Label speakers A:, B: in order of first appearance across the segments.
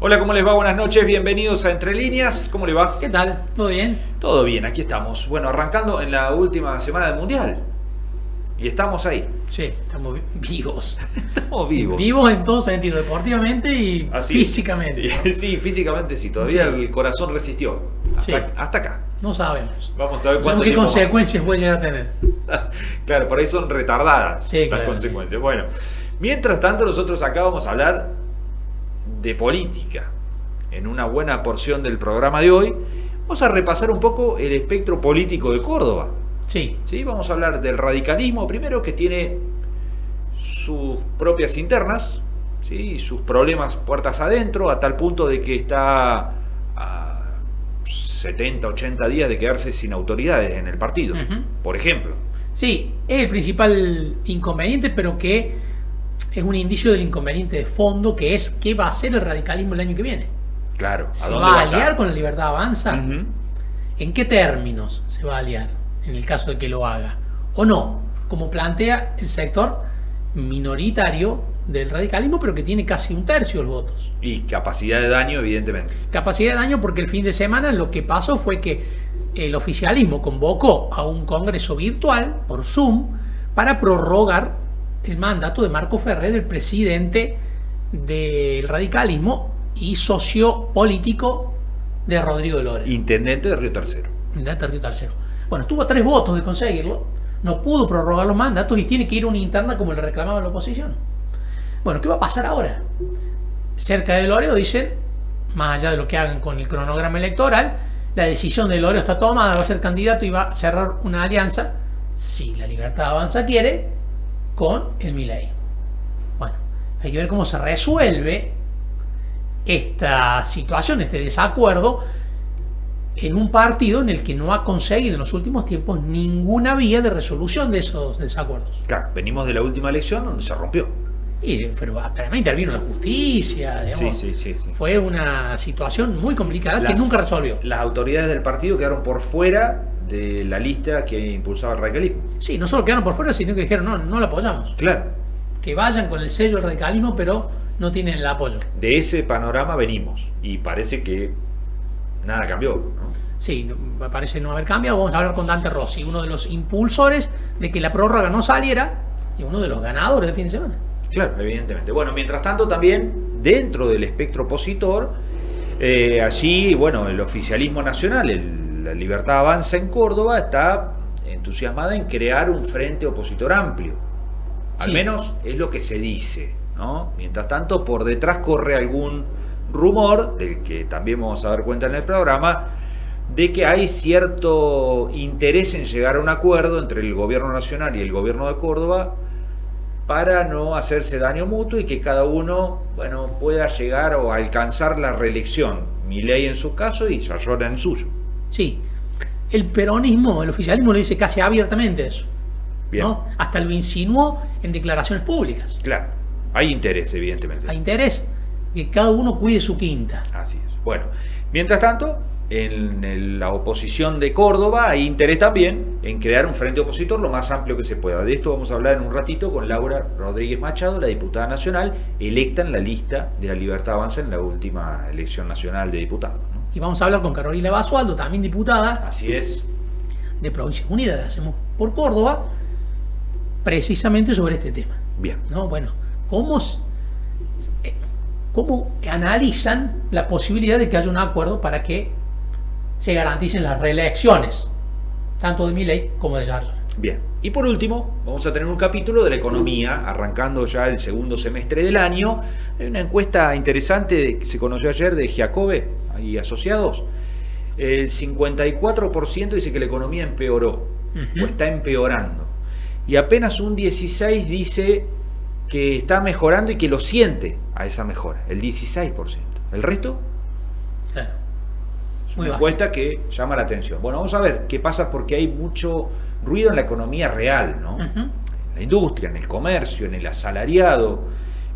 A: Hola, ¿cómo les va? Buenas noches, bienvenidos a Entre Líneas. ¿Cómo le va?
B: ¿Qué tal? ¿Todo bien?
A: Todo bien, aquí estamos. Bueno, arrancando en la última semana del Mundial. Y estamos ahí.
B: Sí, estamos vivos.
A: Estamos vivos.
B: Vivos en todo sentido, deportivamente y
A: Así
B: físicamente.
A: es. Sí, físicamente sí. Todavía
B: Sí.
A: el corazón resistió.
B: Sí.
A: Hasta acá.
B: No sabemos.
A: Vamos a ver
B: No
A: cuánto
B: sabemos qué
A: tiempo
B: consecuencias puede llegar a tener.
A: más. Claro, por ahí son retardadas
B: Sí,
A: las
B: claro,
A: consecuencias. Bueno, mientras tanto nosotros acá vamos a hablar de política. En una buena porción del programa de hoy vamos a repasar un poco el espectro político de Córdoba.
B: Sí.
A: ¿Sí? Vamos a hablar del radicalismo primero, que tiene sus propias internas, ¿sí? Y sus problemas puertas adentro, a tal punto de que está a 70, 80 días de quedarse sin autoridades en el partido,
B: Ujú.
A: por ejemplo.
B: Sí, es el principal inconveniente, pero que es un indicio del inconveniente de fondo, que es qué va a hacer el radicalismo el año que viene.
A: Claro,
B: ¿Se
A: dónde
B: va a
A: estar?
B: aliar con la Libertad Avanza?
A: Ujú.
B: ¿En qué términos se va a aliar en el caso de que lo haga? ¿O no? Como plantea el sector minoritario del radicalismo, pero que tiene casi un tercio de los votos.
A: Y capacidad de daño, evidentemente.
B: Capacidad de daño porque el fin de semana lo que pasó fue que el oficialismo convocó a un congreso virtual por Zoom para prorrogar el mandato de Marco Ferrer, el presidente del radicalismo y socio político de Rodrigo de Loren.
A: Intendente de Río Tercero.
B: De Río Tercero. Bueno, estuvo a 3 votos de conseguirlo, no pudo prorrogar los mandatos y tiene que ir a una interna como le reclamaba la oposición. Bueno, ¿qué va a pasar ahora? Cerca de Loreo dicen, más allá de lo que hagan con el cronograma electoral, la decisión de Loreo está tomada, va a ser candidato y va a cerrar una alianza, si la Libertad Avanza quiere, con el Milei. Bueno, hay que ver cómo se resuelve esta situación, este desacuerdo, en un partido en el que no ha conseguido en los últimos tiempos ninguna vía de resolución de esos desacuerdos.
A: Claro, venimos de la última elección donde se rompió.
B: Pero además intervino la justicia, digamos.
A: Sí.
B: Fue una situación muy complicada que nunca resolvió.
A: Las autoridades del partido quedaron por fuera de la lista que impulsaba el radicalismo.
B: Sí, no solo quedaron por fuera, sino que dijeron, no la apoyamos.
A: Claro,
B: Que vayan con el sello del radicalismo, pero no tienen el apoyo.
A: de ese panorama venimos y parece que nada cambió, ¿no?
B: Sí, parece no haber cambiado. Vamos a hablar con Dante Rossi, uno de los impulsores de que la prórroga no saliera y uno de los ganadores del fin de semana.
A: Claro, evidentemente. Bueno, mientras tanto también dentro del espectro opositor, allí, bueno, el oficialismo nacional, la Libertad Avanza en Córdoba, está entusiasmada en crear un frente opositor amplio. Al
B: Sí.
A: menos es lo que se dice, ¿no? Mientras tanto, por detrás corre algún rumor, del que también vamos a dar cuenta en el programa, de que hay cierto interés en llegar a un acuerdo entre el gobierno nacional y el gobierno de Córdoba para no hacerse daño mutuo y que cada uno, bueno, pueda llegar o alcanzar la reelección. Milei en su caso y Sayola en el suyo.
B: Sí, el peronismo, el oficialismo lo dice casi abiertamente eso.
A: Bien.
B: ¿No? Hasta lo insinuó en declaraciones públicas.
A: Claro, hay interés, evidentemente.
B: Hay interés que cada uno cuide su quinta.
A: Así es. Bueno, mientras tanto, en la oposición de Córdoba hay interés también en crear un frente opositor lo más amplio que se pueda. De esto vamos a hablar en un ratito con Laura Rodríguez Machado, la diputada nacional, electa en la lista de la Libertad Avanza en la última elección nacional de diputados, ¿no?
B: Y vamos a hablar con Carolina Basualdo, también diputada
A: Así es.
B: de Provincias Unidas, de Hacemos por Córdoba, precisamente sobre este tema.
A: Bien.
B: ¿No? Bueno, ¿cómo analizan la posibilidad de que haya un acuerdo para que se garanticen las reelecciones, tanto de Milei como de Sayola?
A: Bien. Y por último, vamos a tener un capítulo de la economía, arrancando ya el segundo semestre del año. Hay una encuesta interesante que se conoció ayer de Giacobbe y asociados. El 54% dice que la economía empeoró o está empeorando. Y apenas un 16% dice que está mejorando y que lo siente a esa mejora. El 16%. El resto
B: Claro.
A: es
B: Muy
A: una
B: bajo.
A: encuesta que llama la atención. Bueno, vamos a ver qué pasa porque hay mucho ruido en la economía real, ¿no?
B: Ujú.
A: En la industria, en el comercio, en el asalariado,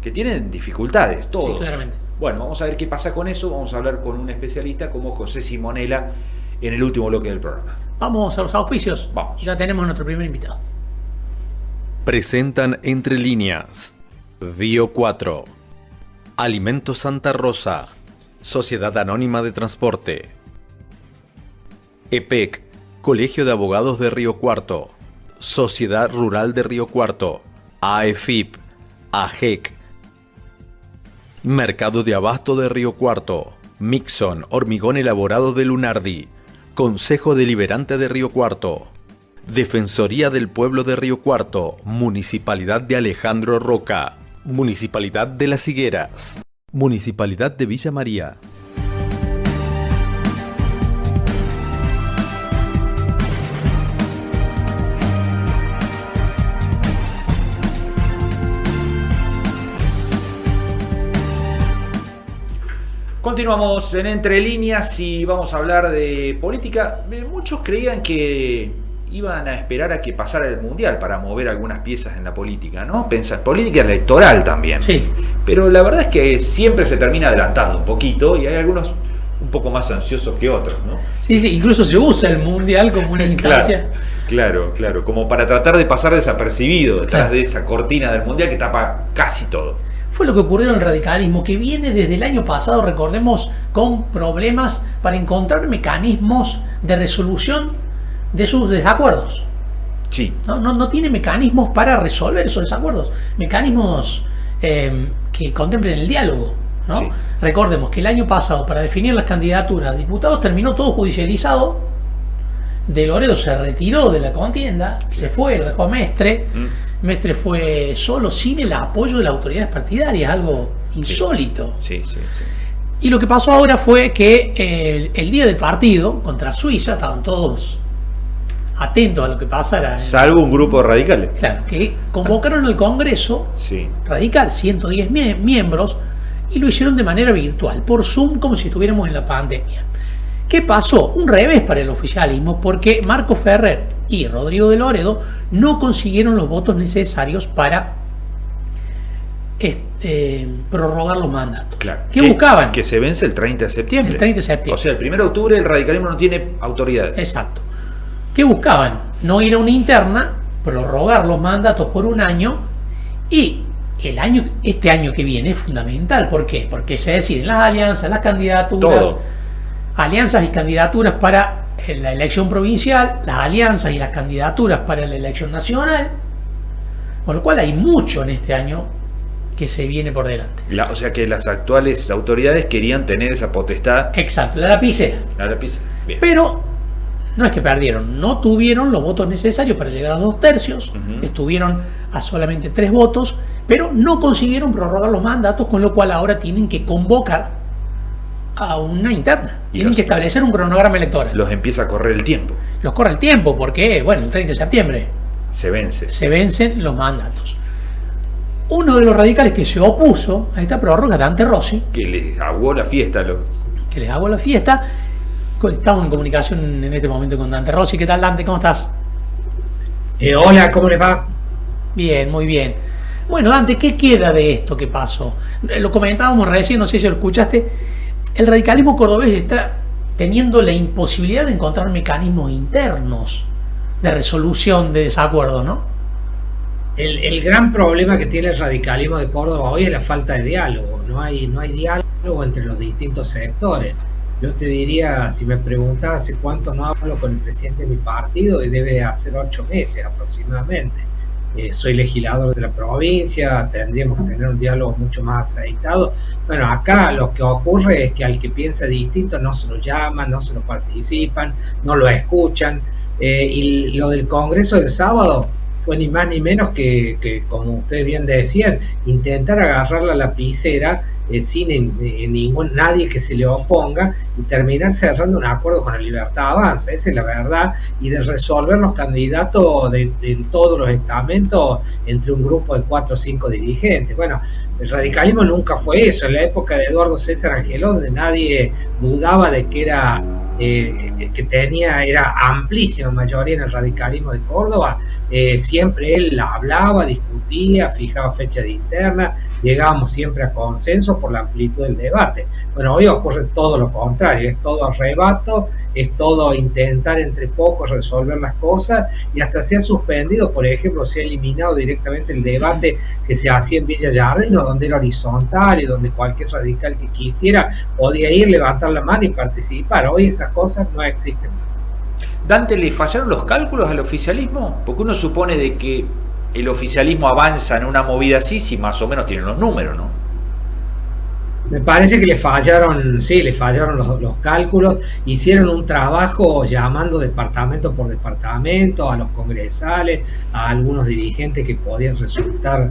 A: que tienen dificultades, todos.
B: Sí, claramente.
A: Bueno, vamos a ver qué pasa con eso. Vamos a hablar con un especialista como José Simonella en el último bloque del programa.
B: Vamos a los auspicios.
A: Vamos.
B: Ya tenemos nuestro primer invitado.
C: Presentan Entre Líneas. Bio 4. Alimentos Santa Rosa. Sociedad Anónima de Transporte. EPEC, Colegio de Abogados de Río Cuarto. Sociedad Rural de Río Cuarto. AEFIP, AGEC. Mercado de Abasto de Río Cuarto. Mixon, Hormigón Elaborado de Lunardi. Consejo Deliberante de Río Cuarto. Defensoría del Pueblo de Río Cuarto. Municipalidad de Alejandro Roca. Municipalidad de Las Higueras. Municipalidad de Villa María.
A: Continuamos en Entre Líneas y vamos a hablar de política. Muchos creían que iban a esperar a que pasara el Mundial para mover algunas piezas en la política, ¿no? Pensar política electoral también.
B: Sí.
A: Pero la verdad es que siempre se termina adelantando un poquito y hay algunos un poco más ansiosos que otros, ¿no?
B: Sí, incluso se usa el Mundial como una instancia.
A: Claro, como para tratar de pasar desapercibido detrás
B: Claro.
A: de esa cortina del Mundial que tapa casi todo.
B: Fue lo que ocurrió en el radicalismo, que viene desde el año pasado, recordemos, con problemas para encontrar mecanismos de resolución de sus desacuerdos.
A: Sí.
B: No tiene mecanismos para resolver esos desacuerdos, mecanismos que contemplen el diálogo, ¿no?
A: Sí.
B: Recordemos que el año pasado, para definir las candidaturas a diputados, terminó todo judicializado. De Loredo se retiró de la contienda, se fue, lo dejó a Mestre. Mestre fue solo sin el apoyo de las autoridades partidarias, algo insólito.
A: Sí.
B: Y lo que pasó ahora fue que el día del partido contra Suiza estaban todos atentos a lo que pasara.
A: Salvo un grupo de radicales.
B: Claro, que convocaron al Congreso
A: Sí.
B: radical, 110 miembros, y lo hicieron de manera virtual, por Zoom, como si estuviéramos en la pandemia. ¿Qué pasó? Un revés para el oficialismo, porque Marco Ferrer y Rodrigo de Loredo no consiguieron los votos necesarios para prorrogar los mandatos.
A: Claro.
B: ¿Qué buscaban?
A: Que se vence el 30 de septiembre.
B: El 30 de septiembre.
A: O sea, el 1 de octubre el radicalismo no tiene autoridad.
B: Exacto. ¿Qué buscaban? No ir a una interna, prorrogar los mandatos por un año, y este año que viene es fundamental. ¿Por qué? Porque se deciden las alianzas, las candidaturas,
A: Todo.
B: alianzas y candidaturas para la elección provincial, las alianzas y las candidaturas para la elección nacional, con lo cual hay mucho en este año que se viene por delante.
A: O sea que las actuales autoridades querían tener esa potestad
B: Exacto, la lapicera.
A: a la pizza. Bien.
B: Pero no es que perdieron, no tuvieron los votos necesarios para llegar a 2/3,
A: Ujú.
B: estuvieron a solamente 3 votos, pero no consiguieron prorrogar los mandatos, con lo cual ahora tienen que convocar a una interna,
A: Y
B: tienen
A: los-
B: que establecer un cronograma electoral.
A: Los empieza a correr el tiempo.
B: Los corre el tiempo porque, bueno, el 30 de septiembre
A: Se vence.
B: se vencen los mandatos. Uno de los radicales que se opuso a esta prórroga, Dante Rossi,
A: Que les aguó la fiesta.
B: que les hago la fiesta. Estamos en comunicación en este momento con Dante Rossi. ¿Qué tal, Dante? ¿Cómo estás?
D: Hola, ¿cómo les va?
B: Bien, muy bien. Bueno, Dante, ¿qué queda de esto que pasó? Lo comentábamos recién, no sé si lo escuchaste. El radicalismo cordobés está teniendo la imposibilidad de encontrar mecanismos internos de resolución de desacuerdos, ¿no?
D: El gran problema que tiene el radicalismo de Córdoba hoy es la falta de diálogo. No hay diálogo entre los distintos sectores. Yo te diría, si me preguntas hace cuánto no hablo con el presidente de mi partido, y debe hacer 8 meses aproximadamente. Soy legislador de la provincia, tendríamos que tener un diálogo mucho más aceitado. Bueno, acá lo que ocurre es que al que piensa distinto no se lo llaman, no se lo participan, no lo escuchan. Y lo del Congreso del sábado fue ni más ni menos que, como ustedes bien decían, intentar agarrar la lapicera sin nadie que se le oponga y terminar cerrando un acuerdo con la Libertad Avanza. Esa es la verdad, y de resolver los candidatos en todos los estamentos entre un grupo de 4 o 5 dirigentes. Bueno, el radicalismo nunca fue eso. En la época de Eduardo César Angeló, donde nadie dudaba de que era amplísima mayoría en el radicalismo de Córdoba, siempre él hablaba, discutía, fijaba fecha de interna, llegábamos siempre a consenso por la amplitud del debate. Bueno, hoy ocurre todo lo contrario, es todo arrebato, es todo intentar entre pocos resolver las cosas, y hasta se ha suspendido, por ejemplo, se ha eliminado directamente el debate que se hacía en Villa Llarino, donde era horizontal y donde cualquier radical que quisiera podía ir, levantar la mano y participar. Hoy esas cosas no existen.
A: Dante, ¿le fallaron los cálculos al oficialismo? Porque uno supone de que el oficialismo avanza en una movida así si más o menos tienen los números, ¿no?
D: Me parece que le fallaron, sí, le fallaron los cálculos, hicieron un trabajo llamando departamento por departamento a los congresales, a algunos dirigentes que podían resultar,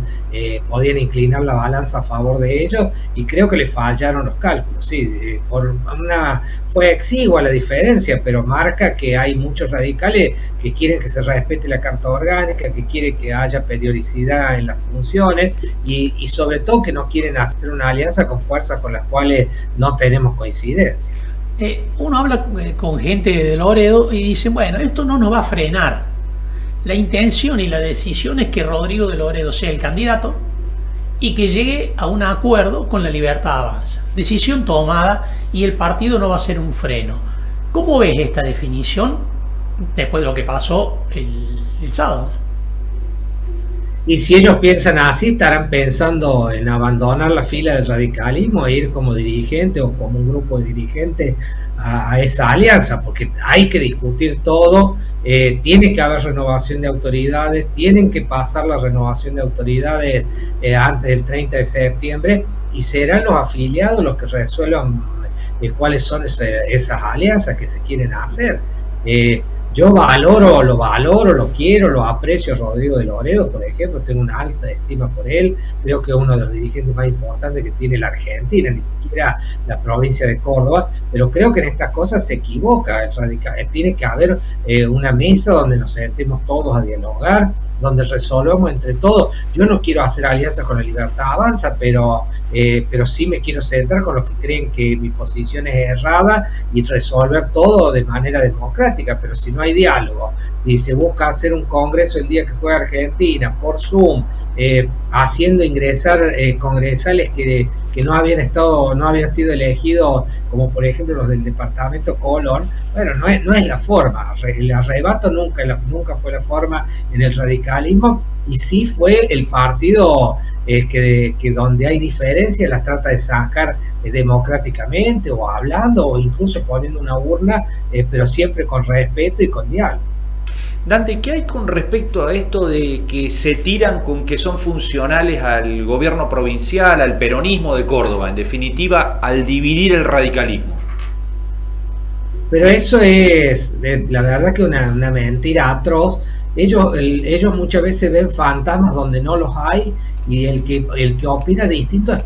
D: podían inclinar la balanza a favor de ellos, y creo que le fallaron los cálculos, sí, fue exigua la diferencia, pero marca que hay muchos radicales que quieren que se respete la Carta Orgánica, que quieren que haya periodicidad en las funciones, y sobre todo que no quieren hacer una alianza con fuerzas con las cuales no tenemos coincidencia.
B: Uno habla con gente de Loredo y dice, bueno, esto no nos va a frenar. La intención y la decisión es que Rodrigo de Loredo sea el candidato y que llegue a un acuerdo con La Libertad Avanza. Decisión tomada y el partido no va a ser un freno. ¿Cómo ves esta definición después de lo que pasó el sábado?
D: Y si ellos piensan así, estarán pensando en abandonar la fila del radicalismo e ir como dirigente o como un grupo de dirigentes a esa alianza, porque hay que discutir todo, tiene que haber renovación de autoridades, tienen que pasar la renovación de autoridades antes del 30 de septiembre, y serán los afiliados los que resuelvan cuáles son esas alianzas que se quieren hacer. Yo lo quiero, lo aprecio a Rodrigo de Loredo, por ejemplo, tengo una alta estima por él, creo que es uno de los dirigentes más importantes que tiene la Argentina, ni siquiera la provincia de Córdoba, pero creo que en estas cosas se equivoca el radical. Tiene que haber una mesa donde nos sentemos todos a dialogar, donde resolvamos entre todos. Yo no quiero hacer alianzas con La Libertad Avanza, pero sí me quiero centrar con los que creen que mi posición es errada y resolver todo de manera democrática. Pero si no hay diálogo, si se busca hacer un congreso el día que juega Argentina por Zoom, haciendo ingresar congresales que no habían sido elegidos, como por ejemplo los del departamento Colón, bueno, no es la forma. El arrebato nunca fue la forma en el radicalismo, y sí fue el partido que donde hay diferencias las trata de sacar democráticamente, o hablando, o incluso poniendo una urna, pero siempre con respeto y con diálogo.
A: Dante, ¿qué hay con respecto a esto de que se tiran con que son funcionales al gobierno provincial, al peronismo de Córdoba, en definitiva, al dividir el radicalismo?
D: Pero eso es, la verdad, que una mentira atroz. Ellos muchas veces ven fantasmas donde no los hay, y el que opina distinto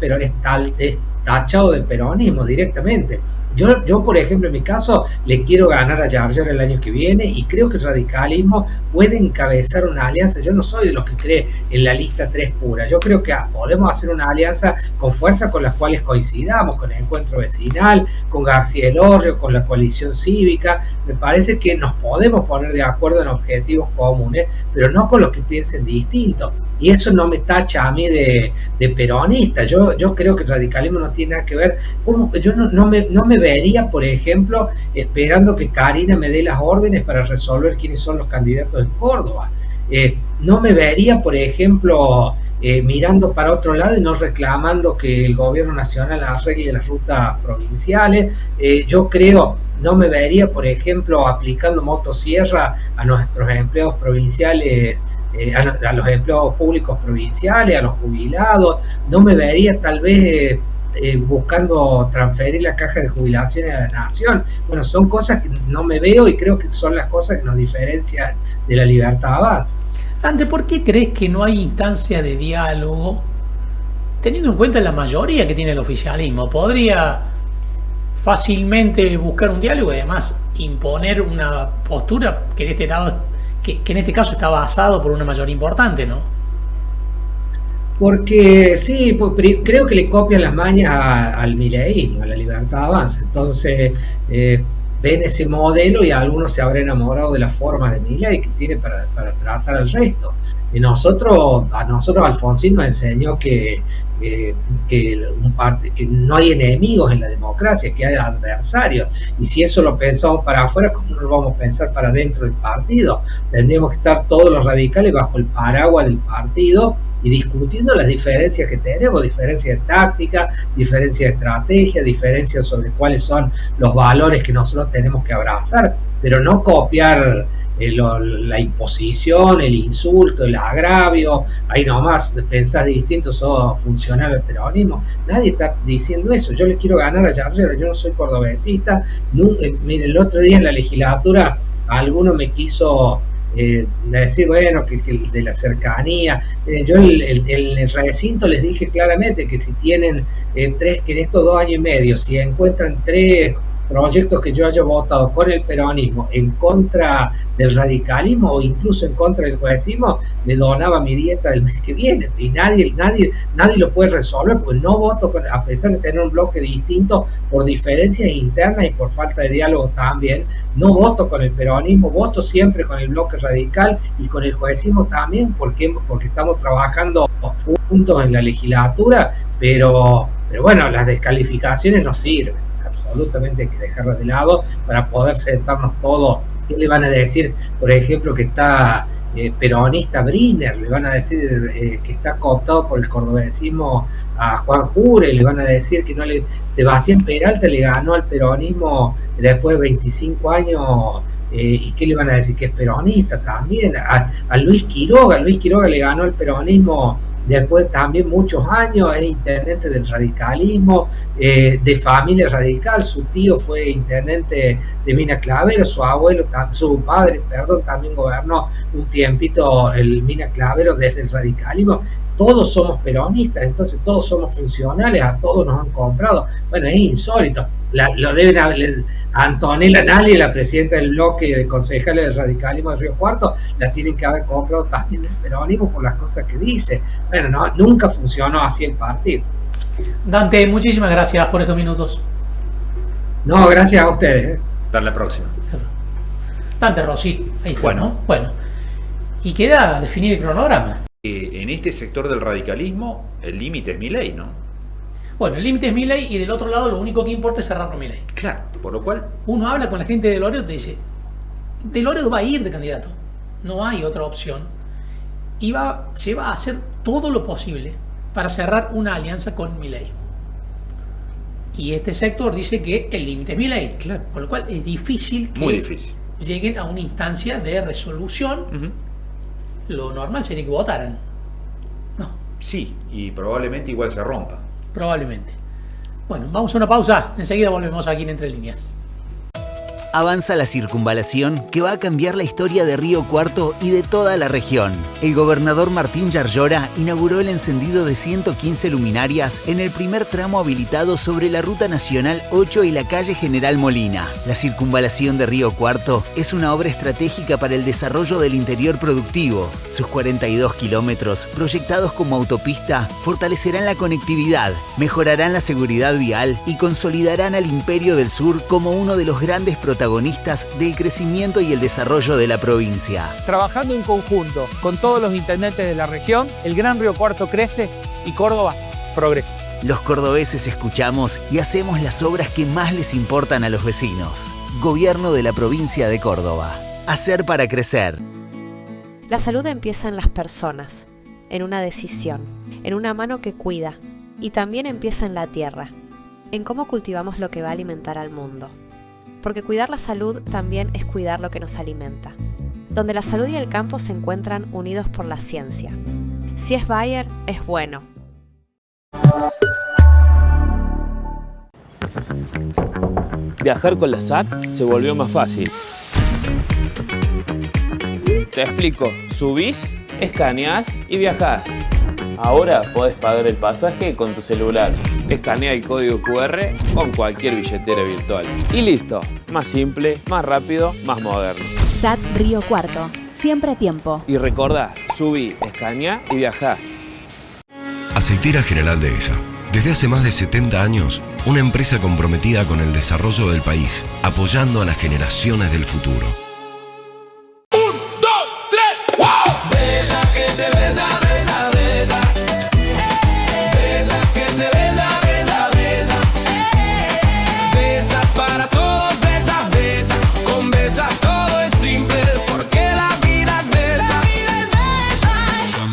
D: es tachado del peronismo directamente. Yo, por ejemplo, en mi caso, le quiero ganar a Giorgione el año que viene, y creo que el radicalismo puede encabezar una alianza. Yo no soy de los que cree en la lista 3 pura. Yo creo que podemos hacer una alianza con fuerza con las cuales coincidamos, con el Encuentro Vecinal, con García Elorrio, con la Coalición Cívica. Me parece que nos podemos poner de acuerdo en objetivos comunes, pero no con los que piensen distinto. Y eso no me tacha a mí de peronista. Yo creo que el radicalismo no tiene nada que ver. Yo no me vería, por ejemplo, esperando que Karina me dé las órdenes para resolver quiénes son los candidatos en Córdoba. No me vería, por ejemplo, mirando para otro lado y no reclamando que el gobierno nacional arregle las rutas provinciales. No me vería, por ejemplo, aplicando motosierra a nuestros empleados provinciales, a los empleados públicos provinciales, a los jubilados. No me vería tal vez buscando transferir la caja de jubilaciones a la nación. Bueno, son cosas que no me veo, y creo que son las cosas que nos diferencian de La Libertad Avanza.
B: Dante, ¿por qué crees que no hay instancia de diálogo, teniendo en cuenta la mayoría que tiene el oficialismo? Podría fácilmente buscar un diálogo y además imponer una postura que en este caso está basado por una mayoría importante, ¿no?
D: Porque sí, pues, creo que le copian las mañas al mileísmo, a La Libertad Avanza. Entonces ven ese modelo, y algunos se habrán enamorado de las formas de Milei que tiene para tratar al resto. A nosotros Alfonsín nos enseñó que no hay enemigos en la democracia, que hay adversarios, y si eso lo pensamos para afuera, ¿cómo no lo vamos a pensar para dentro del partido? Tendríamos que estar todos los radicales bajo el paraguas del partido y discutiendo las diferencias que tenemos, diferencias de táctica, diferencias de estrategia, diferencias sobre cuáles son los valores que nosotros tenemos que abrazar, pero no copiar la imposición, el insulto, el agravio. Ahí nomás pensás distinto, sos funcionario del peronismo. Nadie está diciendo eso. Yo le quiero ganar a Yarlero, yo no soy cordobesista. Miren, el otro día en la legislatura alguno me quiso decir, bueno, que de la cercanía. Yo en el recinto les dije claramente que si tienen que en estos 2 años y medio, si encuentran 3 proyectos que yo haya votado con el peronismo en contra del radicalismo o incluso en contra del juecismo, me donaba mi dieta del mes que viene, y nadie lo puede resolver, porque no voto a pesar de tener un bloque distinto, por diferencias internas y por falta de diálogo también, no voto con el peronismo, voto siempre con el bloque radical y con el juecismo también, porque estamos trabajando juntos en la legislatura, pero bueno, las descalificaciones no sirven. Absolutamente hay que dejarla de lado para poder sentarnos todos. ¿Qué le van a decir, por ejemplo, que está peronista Briner? Le van a decir que está cooptado por el cordobesismo a Juan Jure, le van a decir que Sebastián Peralta le ganó al peronismo después de 25 años. ¿Y qué le van a decir? Que es peronista también. A Luis Quiroga le ganó el peronismo después también muchos años, es intendente del radicalismo, de familia radical. Su tío fue intendente de Mina Clavero, su padre también gobernó un tiempito el Mina Clavero desde el radicalismo. Todos somos peronistas, entonces todos somos funcionales, a todos nos han comprado. Bueno, es insólito. Lo deben haber, Antonella Nali, la presidenta del bloque de concejales del radicalismo de Río Cuarto, la tienen que haber comprado también el peronismo por las cosas que dice. Bueno, nunca funcionó así el partido.
B: Dante, muchísimas gracias por estos minutos.
D: No, gracias a ustedes.
A: Hasta la próxima.
B: Dante Rossi, ahí está,
A: bueno.
B: ¿no? Bueno, y queda definir el cronograma.
A: En este sector del radicalismo, el límite es Milei, ¿no?
B: Bueno, el límite es Milei y del otro lado lo único que importa es cerrar con Milei.
A: Claro, por lo cual...
B: Uno habla con la gente de Loredo y te dice, de Loredo va a ir de candidato, no hay otra opción. Y se va a hacer todo lo posible para cerrar una alianza con Milei. Y este sector dice que el límite es Milei.
A: Claro.
B: Por lo cual es difícil que lleguen a una instancia de resolución. Lo normal sería que votaran. No.
A: Sí, y probablemente igual se rompa.
B: Probablemente. Bueno, vamos a una pausa. Enseguida volvemos aquí en Entre Líneas.
E: Avanza la circunvalación que va a cambiar la historia de Río Cuarto y de toda la región. El gobernador Martín Yarlora inauguró el encendido de 115 luminarias en el primer tramo habilitado sobre la Ruta Nacional 8 y la calle General Molina. La circunvalación de Río Cuarto es una obra estratégica para el desarrollo del interior productivo. Sus 42 kilómetros, proyectados como autopista, fortalecerán la conectividad, mejorarán la seguridad vial y consolidarán al Imperio del Sur como uno de los grandes protagonistas del crecimiento y el desarrollo de la provincia.
F: Trabajando en conjunto con todos los intendentes de la región, el Gran Río Cuarto crece y Córdoba progresa.
E: Los cordobeses escuchamos y hacemos las obras que más les importan a los vecinos. Gobierno de la provincia de Córdoba. Hacer para crecer.
G: La salud empieza en las personas, en una decisión, en una mano que cuida, y también empieza en la tierra, en cómo cultivamos lo que va a alimentar al mundo. Porque cuidar la salud también es cuidar lo que nos alimenta. Donde la salud y el campo se encuentran unidos por la ciencia. Si es Bayer, es bueno.
H: Viajar con la SAT se volvió más fácil. Te explico, subís, escaneás y viajás. Ahora podés pagar el pasaje con tu celular. Escanea el código QR con cualquier billetera virtual. Y listo, más simple, más rápido, más moderno.
I: SAT Río Cuarto, siempre a tiempo.
H: Y recordá, subí, escanea y viajá.
J: Aceitera General Dehesa. Desde hace más de 70 años, una empresa comprometida con el desarrollo del país, apoyando a las generaciones del futuro.
K: 1, 2, 3, ¡wow! Besa que te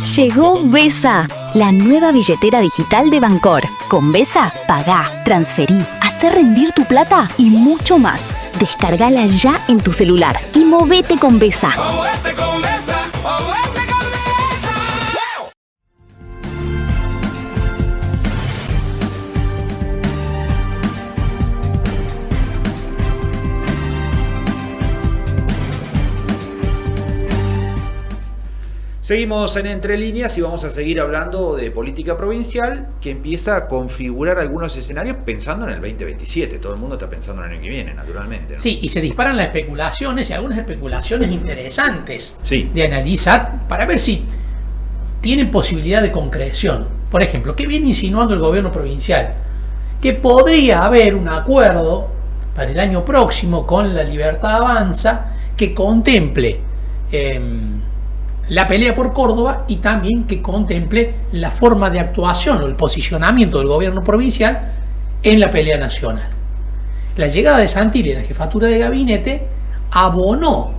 I: Llegó Vesa, la nueva billetera digital de Bancor. Con Vesa, pagá, transferí, hacé rendir tu plata y mucho más. Descargala ya en tu celular y movete con Vesa.
A: Seguimos en Entre Líneas y vamos a seguir hablando de política provincial que empieza a configurar algunos escenarios pensando en el 2027. Todo el mundo está pensando en el año que viene, naturalmente, ¿no?
B: Sí, y se disparan las especulaciones y algunas especulaciones interesantes
A: Sí.
B: de analizar para ver si tienen posibilidad de concreción. Por ejemplo, ¿qué viene insinuando el gobierno provincial? Que podría haber un acuerdo para el año próximo con La Libertad Avanza que contemple la pelea por Córdoba y también que contemple la forma de actuación o el posicionamiento del gobierno provincial en la pelea nacional. La llegada de Santilli a la jefatura de gabinete abonó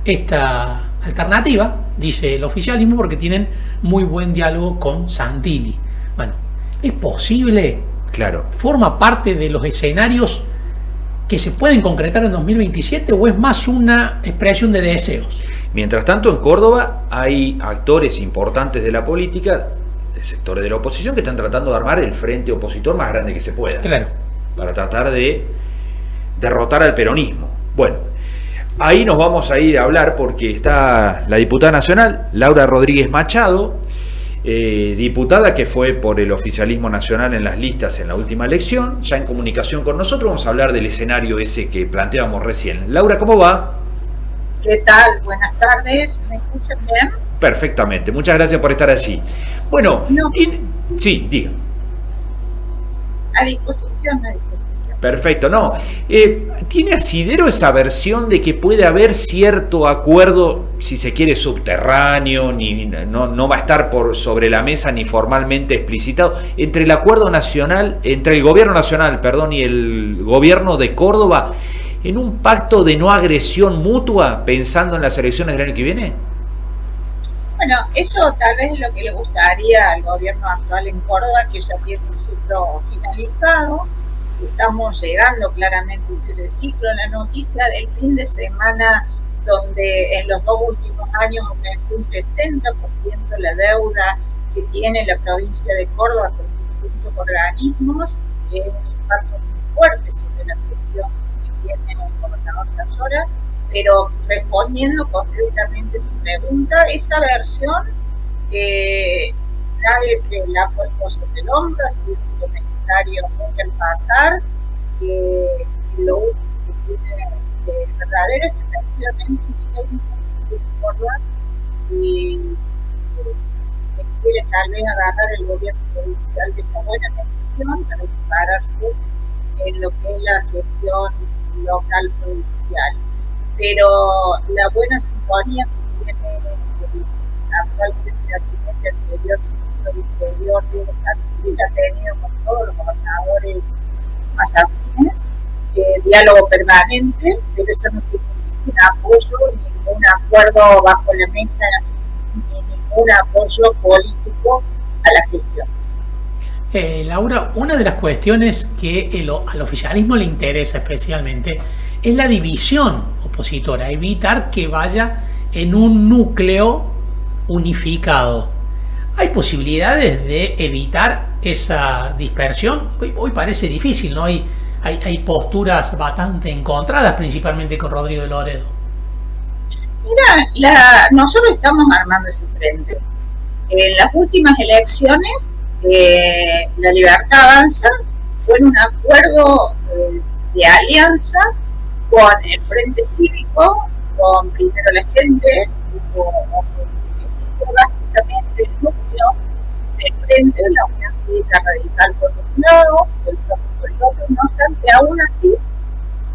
B: esta alternativa, dice el oficialismo, porque tienen muy buen diálogo con Santilli. Bueno, ¿es posible?
A: Claro.
B: ¿Forma parte de los escenarios que se pueden concretar en 2027 o es más una expresión de deseos?
A: Mientras tanto, en Córdoba hay actores importantes de la política, de sectores de la oposición, que están tratando de armar el frente opositor más grande que se pueda.
B: Claro.
A: Para tratar de derrotar al peronismo. Bueno, ahí nos vamos a ir a hablar porque está la diputada nacional, Laura Rodríguez Machado, diputada que fue por el oficialismo nacional en las listas en la última elección, ya en comunicación con nosotros. Vamos a hablar del escenario ese que planteábamos recién. Laura, ¿cómo va?
K: ¿Qué tal? Buenas tardes. ¿Me escuchan bien?
A: Perfectamente. Muchas gracias por estar así. Bueno,
K: No.
A: Sí, diga.
K: A disposición.
A: Perfecto, no. ¿Tiene asidero esa versión de que puede haber cierto acuerdo, si se quiere, subterráneo, no va a estar sobre la mesa ni formalmente explicitado, entre el acuerdo nacional, entre el gobierno nacional, perdón, y el gobierno de Córdoba, en un pacto de no agresión mutua pensando en las elecciones del año que viene?
K: Bueno, eso tal vez es lo que le gustaría al gobierno actual en Córdoba, que ya tiene un ciclo finalizado. Estamos llegando claramente a un fin de ciclo. La noticia del fin de semana, donde en los 2 últimos años aumentó un 60% la deuda que tiene la provincia de Córdoba con distintos organismos, es un impacto muy fuerte sobre la gestión que tiene el gobernador Yarlora. Pero respondiendo concretamente a tu pregunta, esa versión nadie se la ha puesto sobre el hombro, así que un comentario muy al pasar, que lo único que tiene verdadero es que efectivamente un Córdoba y se quiere tal vez agarrar el gobierno provincial de esa buena decisión para dispararse en lo que es la gestión local provincial. Pero la buena sintonía que tiene el actual presidente anterior, ministro del Interior, Diego Santilli, la ha tenido con todos los gobernadores más afines, diálogo permanente, pero eso no significa un apoyo, ningún acuerdo bajo la mesa, ni ningún apoyo político a la gestión.
B: Laura, una de las cuestiones que al oficialismo le interesa especialmente es la división opositora, evitar que vaya en un núcleo unificado. ¿Hay posibilidades de evitar esa dispersión? Hoy parece difícil, ¿no? Hay posturas bastante encontradas, principalmente con Rodrigo de Loredo.
K: Mira, nosotros estamos armando ese frente. En las últimas elecciones, La Libertad Avanza fue en un acuerdo de alianza con el Frente Cívico, con Primero la Gente, que fue básicamente el núcleo del Frente, la Unión Cívica Radical por un lado, el Profe por el otro. No obstante, aún así,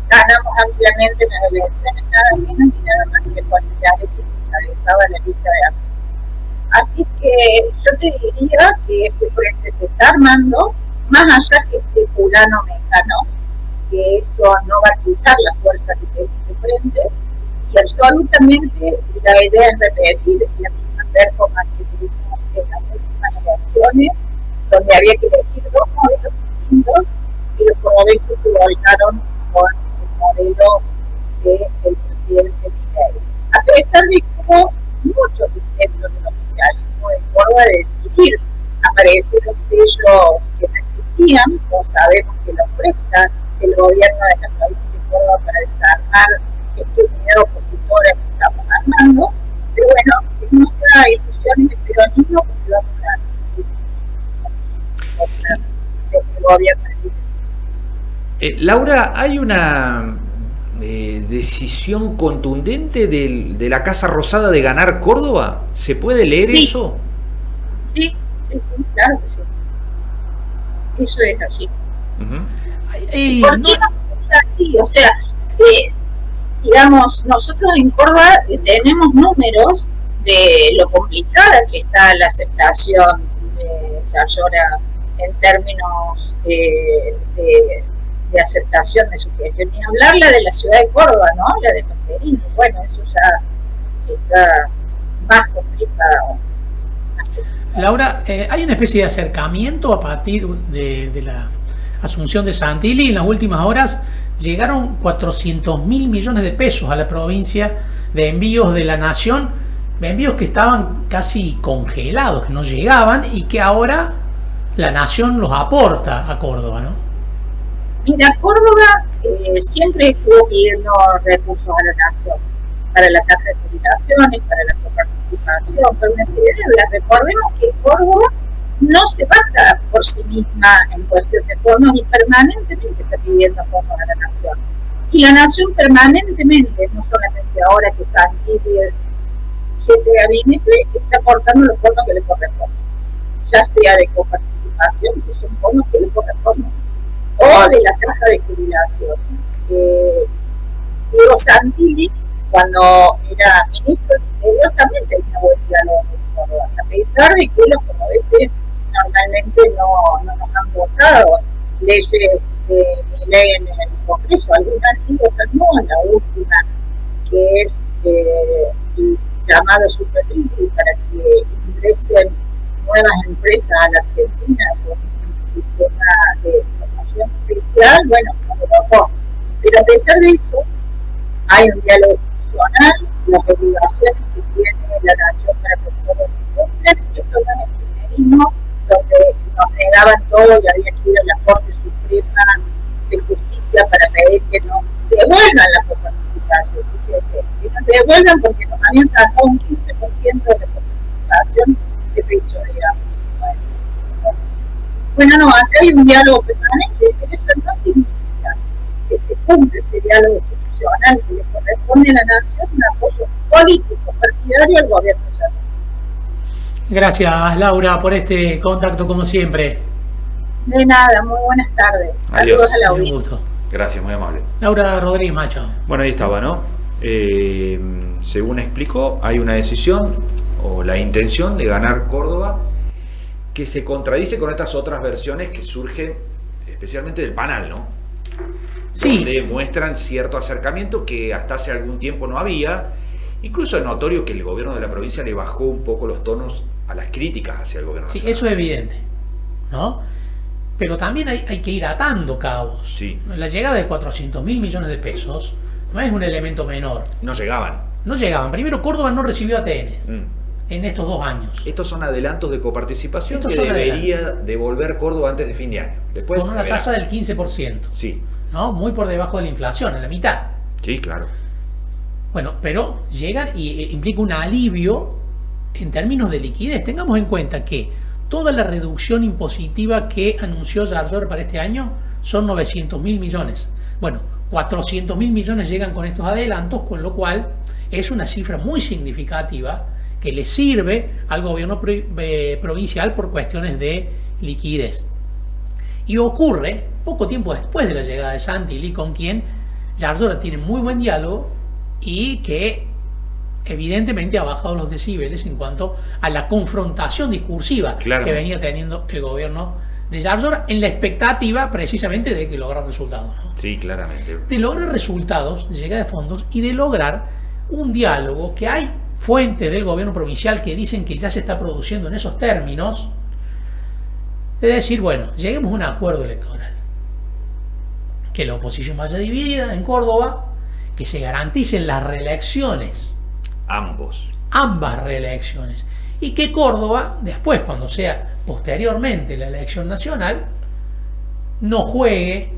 K: ganamos ampliamente las elecciones, nada menos ni nada más que con el que encabezaba la lista de acción. Así que yo te diría que ese frente se está armando, más allá que este fulano mexicano, que eso no va a quitar la fuerza que tiene este frente, y absolutamente la idea es repetir la misma performance que tuvimos elecciones donde había que elegir dos modelos distintos y los cordobeses se volcaron con el modelo del presidente Milei. A pesar de que hubo muchos intentos del oficialismo en Córdoba de decidir, aparecieron sellos que no existían, no sabemos que los presta el gobierno de la provincia de Córdoba para desarmar esta unidad opositora que estamos armando, pero bueno, que no sea ilusiones de peronismo porque vamos a el gobierno de
A: Laura, ¿hay una decisión contundente de la Casa Rosada de ganar Córdoba? ¿Se puede leer eso?
K: Sí, claro que sí. Eso es así. ¿Por qué no es así? O sea, digamos, nosotros en Córdoba tenemos números de lo complicada que está la aceptación de Yarlora en términos de aceptación de su gestión, ni hablarla de la ciudad de Córdoba, ¿no? La de Pacerino, bueno, eso ya está más complicado.
B: Laura, hay una especie de acercamiento a partir de la asunción de Santilli. En las últimas horas llegaron 400.000 millones de pesos a la provincia de envíos de la Nación, de envíos que estaban casi congelados, que no llegaban y que ahora la Nación los aporta a Córdoba, ¿no?
K: Mira, Córdoba siempre estuvo pidiendo recursos a la Nación, para la caja de jubilaciones, para la coparticipación, para una serie de deudas. Recordemos que Córdoba no se basta por sí misma en cuestión de fondos y permanentemente está pidiendo fondos a la Nación. Y la Nación permanentemente, no solamente ahora que Santilli es jefe de gabinete, está aportando los fondos que le corresponden, ya sea de coparticipación, que son fondos que le corresponden, o de la caja de jubilación. Diego Santilli, cuando era ministro del Interior, también tenía buen diálogo con Córdoba, a pesar de que los cordobeses normalmente no nos han votado leyes de Milei en el Congreso, algunas sí, otras no. La última, que es el llamado Superlibri, para que ingresen nuevas empresas a la Argentina con un sistema de promoción especial, bueno, no lo votó. Pero a pesar de eso, hay un diálogo institucional, las obligaciones que tiene la Nación para que todo se cumplan. Esto no es el kirchnerismo, donde nos negaban todo y había que ir a la Corte Suprema de Justicia para pedir que nos devuelvan la coparticipación. Fíjense, que nos devuelvan porque nos habían sacado un 15% de la coparticipación de pecho, digamos. Bueno, no, acá hay un diálogo permanente, pero eso no significa que se cumple ese diálogo institucional que le corresponde a la Nación, un apoyo político partidario al gobierno de Yarlora.
B: Gracias, Laura, por este contacto como siempre.
K: De nada, muy buenas tardes.
A: Adiós.
K: Saludos a la audiencia.
A: Gracias, muy amable.
B: Laura Rodríguez Macho.
A: Bueno, ahí estaba, ¿no? Según explicó, hay una decisión o la intención de ganar Córdoba que se contradice con estas otras versiones que surgen especialmente del PANAL, ¿no?
B: Sí.
A: Donde muestran cierto acercamiento que hasta hace algún tiempo no había. Incluso es notorio que el gobierno de la provincia le bajó un poco los tonos a las críticas hacia el gobierno
B: Sí,
A: nacional.
B: eso es evidente, ¿no? Pero también hay que ir atando cabos.
A: Sí.
B: La llegada de 400.000 millones de pesos no es un elemento menor.
A: No llegaban.
B: No llegaban. Primero, Córdoba no recibió ATN en estos 2 años.
A: Estos son adelantos de coparticipación
B: Estos
A: que
B: son
A: debería devolver Córdoba antes de fin de año. Después
B: con una tasa del 15%.
A: Sí.
B: ¿No? Muy por debajo de la inflación, a la mitad.
A: Sí, claro.
B: Bueno, pero llegan y implica un alivio en términos de liquidez. Tengamos en cuenta que toda la reducción impositiva que anunció Yarlora para este año son 900.000 millones. Bueno, 400.000 millones llegan con estos adelantos, con lo cual es una cifra muy significativa que le sirve al gobierno provincial por cuestiones de liquidez. Y ocurre poco tiempo después de la llegada de Santilli, con quien Yarlora tiene muy buen diálogo y que evidentemente ha bajado los decibeles en cuanto a la confrontación discursiva que venía teniendo el gobierno de Yarlora en la expectativa precisamente de que lograr resultados, ¿no?
A: Sí, claramente.
B: De lograr resultados, de llegada de fondos y de lograr un diálogo que hay fuentes del gobierno provincial que dicen que ya se está produciendo en esos términos de decir, bueno, lleguemos a un acuerdo electoral, que la oposición vaya dividida en Córdoba, que se garanticen las reelecciones, ambas reelecciones, y que Córdoba, después, cuando sea posteriormente la elección nacional, no juegue,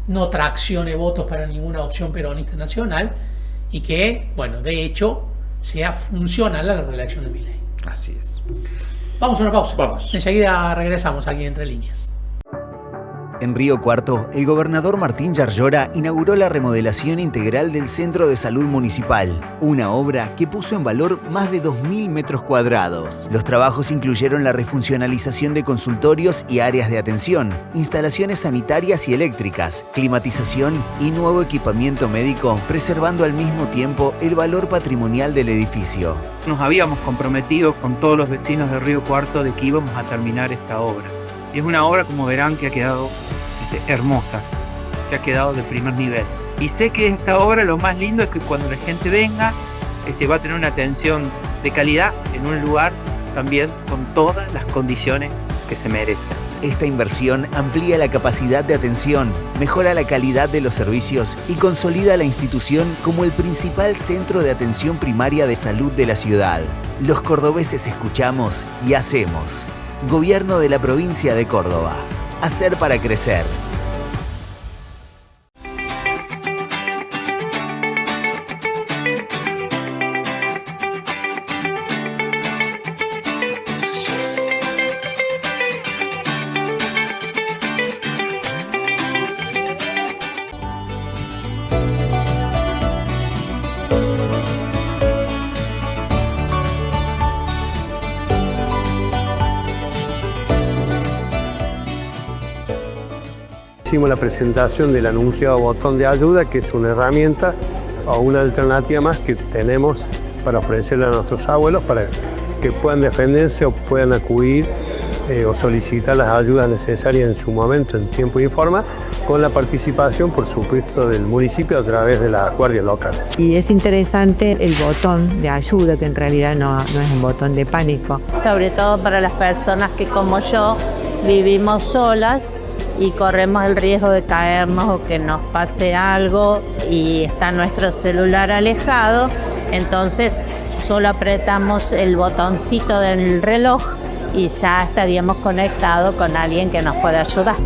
B: no traccione votos para ninguna opción peronista nacional, y que, bueno, de hecho, sea funcional a la reelección de Milei.
A: Así es.
B: Vamos a una pausa.
A: Vamos.
B: Enseguida regresamos aquí Entre Líneas.
E: En Río Cuarto, el gobernador Martín Yarlora inauguró la remodelación integral del Centro de Salud Municipal, una obra que puso en valor más de 2.000 metros cuadrados. Los trabajos incluyeron la refuncionalización de consultorios y áreas de atención, instalaciones sanitarias y eléctricas, climatización y nuevo equipamiento médico, preservando al mismo tiempo el valor patrimonial del edificio.
L: Nos habíamos comprometido con todos los vecinos de Río Cuarto de que íbamos a terminar esta obra. Y es una obra, como verán, que ha quedado hermosa, que ha quedado de primer nivel. Y sé que esta obra lo más lindo es que cuando la gente venga, va a tener una atención de calidad en un lugar también con todas las condiciones que se merecen.
E: Esta inversión amplía la capacidad de atención, mejora la calidad de los servicios y consolida la institución como el principal centro de atención primaria de salud de la ciudad. Los cordobeses escuchamos y hacemos. Gobierno de la provincia de Córdoba. Hacer para crecer.
M: Hicimos la presentación del anunciado botón de ayuda, que es una herramienta o una alternativa más que tenemos para ofrecerle a nuestros abuelos para que puedan defenderse o puedan acudir o solicitar las ayudas necesarias en su momento, en tiempo y forma, con la participación, por supuesto, del municipio a través de las guardias locales.
N: Y es interesante el botón de ayuda, que en realidad no es un botón de pánico.
O: Sobre todo para las personas que, como yo, vivimos solas y corremos el riesgo de caernos o que nos pase algo y está nuestro celular alejado, entonces solo apretamos el botoncito del reloj y ya estaríamos conectados con alguien que nos pueda ayudar.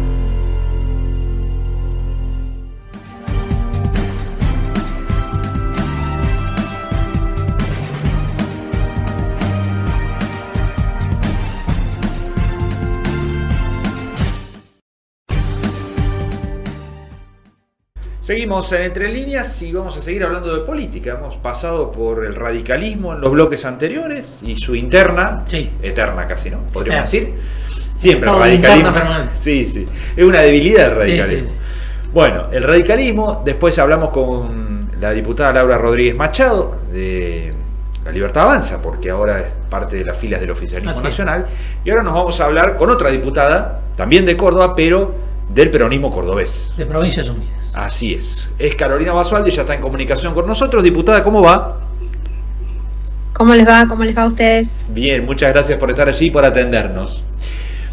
A: Seguimos en Entre Líneas y vamos a seguir hablando de política. Hemos pasado por el radicalismo en los bloques anteriores y su interna, eterna casi, ¿no? Podríamos decir. Siempre el radicalismo. Sí. Es una debilidad el radicalismo. Sí. Bueno, el radicalismo, después hablamos con la diputada Laura Rodríguez Machado de La Libertad Avanza, porque ahora es parte de las filas del oficialismo nacional. Y ahora nos vamos a hablar con otra diputada, también de Córdoba, pero del peronismo cordobés.
B: De Provincias Unidas.
A: Así es. Es Carolina Basualdo y ya está en comunicación con nosotros. Diputada, ¿cómo va?
P: ¿Cómo les va? ¿Cómo les va a ustedes?
A: Bien, muchas gracias por estar allí y por atendernos.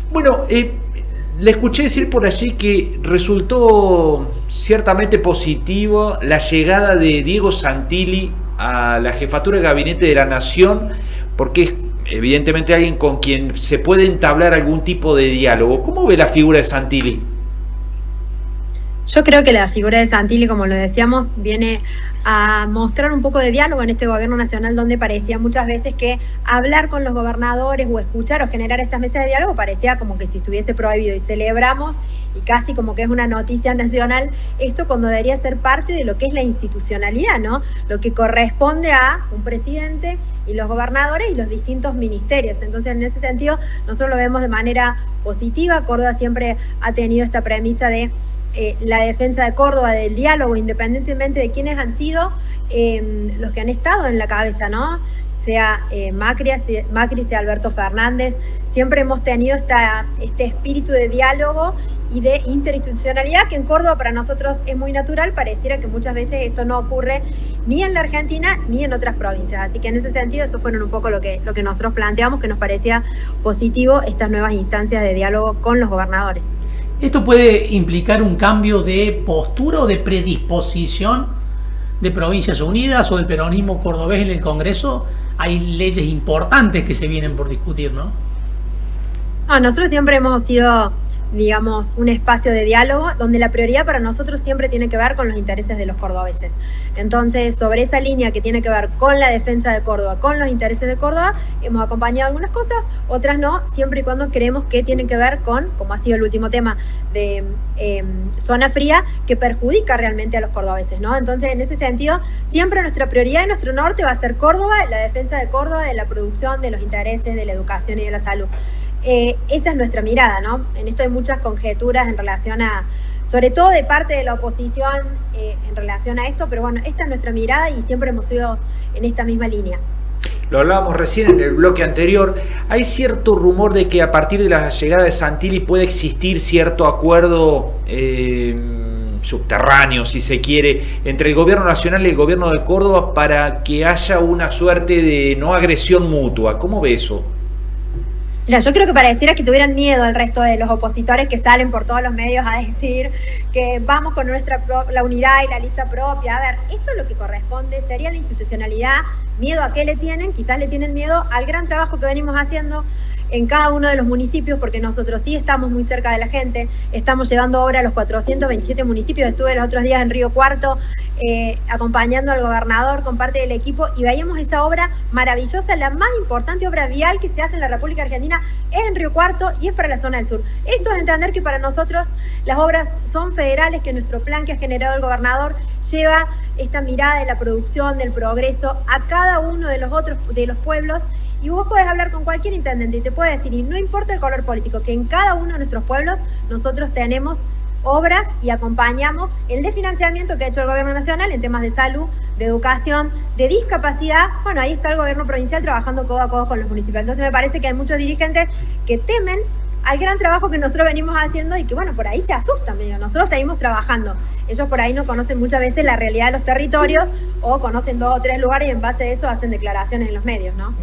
A: Bueno, le escuché decir por allí que resultó ciertamente positivo la llegada de Diego Santilli a la jefatura de gabinete de la Nación, porque es evidentemente alguien con quien se puede entablar algún tipo de diálogo. ¿Cómo ve la figura de Santilli?
P: Yo creo que la figura de Santilli, como lo decíamos, viene a mostrar un poco de diálogo en este gobierno nacional, donde parecía muchas veces que hablar con los gobernadores o escuchar o generar estas mesas de diálogo parecía como que si estuviese prohibido, y celebramos y casi como que es una noticia nacional esto, cuando debería ser parte de lo que es la institucionalidad, ¿no? Lo que corresponde a un presidente y los gobernadores y los distintos ministerios. Entonces, en ese sentido, nosotros lo vemos de manera positiva. Córdoba siempre ha tenido esta premisa de la defensa de Córdoba, del diálogo, independientemente de quiénes han sido los que han estado en la cabeza, ¿no? Sea Macri, sea Alberto Fernández, siempre hemos tenido este espíritu de diálogo y de interinstitucionalidad que en Córdoba para nosotros es muy natural. Pareciera que muchas veces esto no ocurre ni en la Argentina ni en otras provincias. Así que en ese sentido eso fueron un poco lo que nosotros planteamos, que nos parecía positivo estas nuevas instancias de diálogo con los gobernadores.
B: ¿Esto puede implicar un cambio de postura o de predisposición de Provincias Unidas o del peronismo cordobés en el Congreso? Hay leyes importantes que se vienen por discutir, ¿no?
P: No, nosotros siempre hemos sido, digamos, un espacio de diálogo donde la prioridad para nosotros siempre tiene que ver con los intereses de los cordobeses. Entonces, sobre esa línea que tiene que ver con la defensa de Córdoba, con los intereses de Córdoba, hemos acompañado algunas cosas, otras no, siempre y cuando creemos que tienen que ver con, como ha sido el último tema de zona fría, que perjudica realmente a los cordobeses, ¿no? Entonces, en ese sentido, siempre nuestra prioridad y nuestro norte va a ser Córdoba, la defensa de Córdoba, de la producción, de los intereses, de la educación y de la salud. Esa es nuestra mirada, ¿no? En esto hay muchas conjeturas en relación a, sobre todo de parte de la oposición, en relación a esto, pero bueno, esta es nuestra mirada y siempre hemos ido en esta misma línea.
A: Lo hablábamos recién en el bloque anterior. Hay cierto rumor de que a partir de la llegada de Santilli puede existir cierto acuerdo subterráneo, si se quiere, entre el gobierno nacional y el gobierno de Córdoba para que haya una suerte de no agresión mutua. ¿Cómo ve eso?
P: Mira, yo creo que pareciera que tuvieran miedo el resto de los opositores que salen por todos los medios a decir que vamos con la unidad y la lista propia. A ver, esto es lo que corresponde, sería la institucionalidad. ¿Miedo a qué le tienen? Quizás le tienen miedo al gran trabajo que venimos haciendo en cada uno de los municipios, porque nosotros sí estamos muy cerca de la gente, estamos llevando obra a los 427 municipios. Estuve los otros días en Río Cuarto acompañando al gobernador con parte del equipo y veíamos esa obra maravillosa, la más importante obra vial que se hace en la República Argentina es en Río Cuarto y es para la zona del sur. Esto es entender que para nosotros las obras son federales, que nuestro plan que ha generado el gobernador lleva esta mirada de la producción, del progreso a cada uno de los pueblos. Y vos podés hablar con cualquier intendente y te puede decir, y no importa el color político, que en cada uno de nuestros pueblos nosotros tenemos obras y acompañamos el desfinanciamiento que ha hecho el gobierno nacional en temas de salud, de educación, de discapacidad. Bueno, ahí está el gobierno provincial trabajando codo a codo con los municipios. Entonces me parece que hay muchos dirigentes que temen al gran trabajo que nosotros venimos haciendo y que, bueno, por ahí se asustan medio. Nosotros seguimos trabajando. Ellos por ahí no conocen muchas veces la realidad de los territorios o conocen 2 o 3 lugares y en base a eso hacen declaraciones en los medios, ¿no?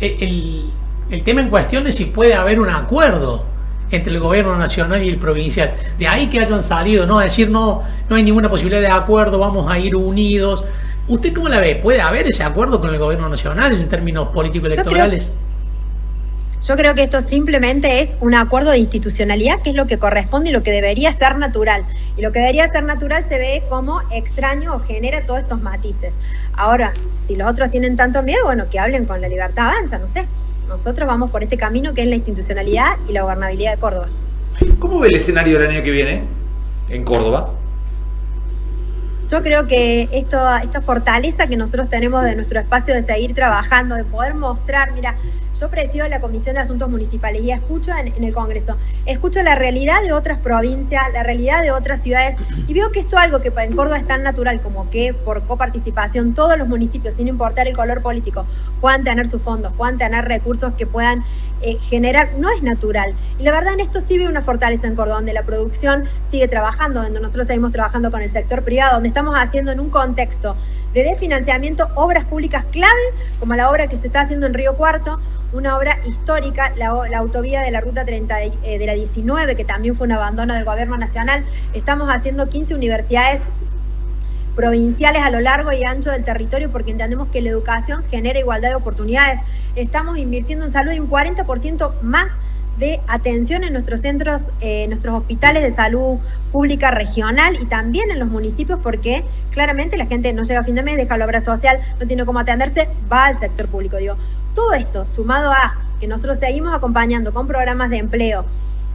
B: El tema en cuestión es si puede haber un acuerdo entre el gobierno nacional y el provincial. De ahí que hayan salido, ¿no? Decir, no hay ninguna posibilidad de acuerdo, vamos a ir unidos. ¿Usted cómo la ve? ¿Puede haber ese acuerdo con el gobierno nacional en términos político-electorales?
P: Yo creo que esto simplemente es un acuerdo de institucionalidad, que es lo que corresponde y lo que debería ser natural. Y lo que debería ser natural se ve como extraño o genera todos estos matices. Ahora, si los otros tienen tanto miedo, bueno, que hablen con La Libertad Avanza, no sé. Nosotros vamos por este camino que es la institucionalidad y la gobernabilidad de Córdoba.
A: ¿Cómo ve el escenario del año que viene en Córdoba?
P: Yo creo que esta fortaleza que nosotros tenemos de nuestro espacio de seguir trabajando, de poder mostrar, mira, yo presido la Comisión de Asuntos Municipales y escucho en el Congreso, escucho la realidad de otras provincias, la realidad de otras ciudades y veo que esto es algo que en Córdoba es tan natural como que por coparticipación todos los municipios, sin importar el color político, puedan tener sus fondos, puedan tener recursos que puedan generar, no es natural. Y la verdad en esto sí veo una fortaleza en Córdoba, donde la producción sigue trabajando, donde nosotros seguimos trabajando con el sector privado, donde estamos haciendo en un contexto de desfinanciamiento obras públicas clave, como la obra que se está haciendo en Río Cuarto, una obra histórica, la autovía de la Ruta 30 de la 19, que también fue un abandono del gobierno nacional. Estamos haciendo 15 universidades provinciales a lo largo y ancho del territorio porque entendemos que la educación genera igualdad de oportunidades. Estamos invirtiendo en salud y un 40% más de atención en nuestros centros, nuestros hospitales de salud pública regional y también en los municipios porque claramente la gente no llega a fin de mes, deja la obra social, no tiene cómo atenderse, va al sector público. Digo, todo esto sumado a que nosotros seguimos acompañando con programas de empleo,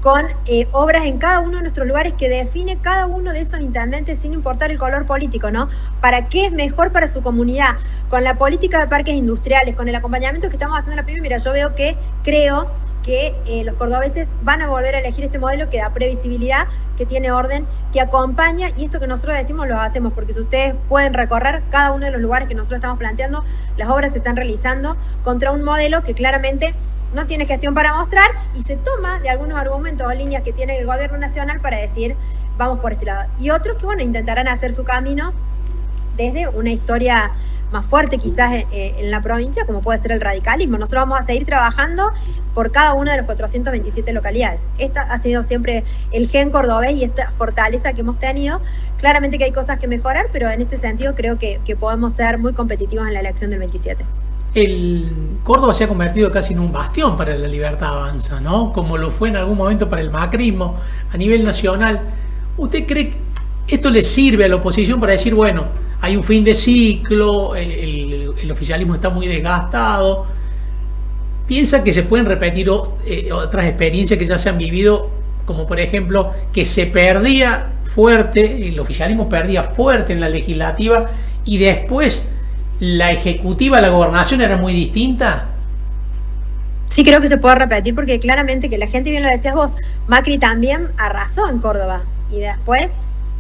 P: con obras en cada uno de nuestros lugares que define cada uno de esos intendentes sin importar el color político, ¿no? Para qué es mejor para su comunidad, con la política de parques industriales, con el acompañamiento que estamos haciendo en la PYME. Mira, yo creo que los cordobeses van a volver a elegir este modelo que da previsibilidad, que tiene orden, que acompaña, y esto que nosotros decimos lo hacemos, porque si ustedes pueden recorrer cada uno de los lugares que nosotros estamos planteando, las obras se están realizando contra un modelo que claramente no tiene gestión para mostrar y se toma de algunos argumentos o líneas que tiene el gobierno nacional para decir vamos por este lado. Y otros que, bueno, intentarán hacer su camino desde una historia más fuerte quizás en la provincia, como puede ser el radicalismo. Nosotros vamos a seguir trabajando por cada una de las 427 localidades. Esta ha sido siempre el gen cordobés y esta fortaleza que hemos tenido. Claramente que hay cosas que mejorar, pero en este sentido creo que podemos ser muy competitivos en la elección del 27.
B: El Córdoba se ha convertido casi en un bastión para la Libertad Avanza, ¿no? Como lo fue en algún momento para el macrismo a nivel nacional. ¿Usted cree que esto le sirve a la oposición para decir, bueno, hay un fin de ciclo, el oficialismo está muy desgastado? ¿Piensa que se pueden repetir otras experiencias que ya se han vivido, como por ejemplo que se perdía fuerte, el oficialismo perdía fuerte en la legislativa y después la ejecutiva, la gobernación era muy distinta?
P: Sí, creo que se puede repetir porque claramente, que la gente, bien lo decías vos, Macri también arrasó en Córdoba y después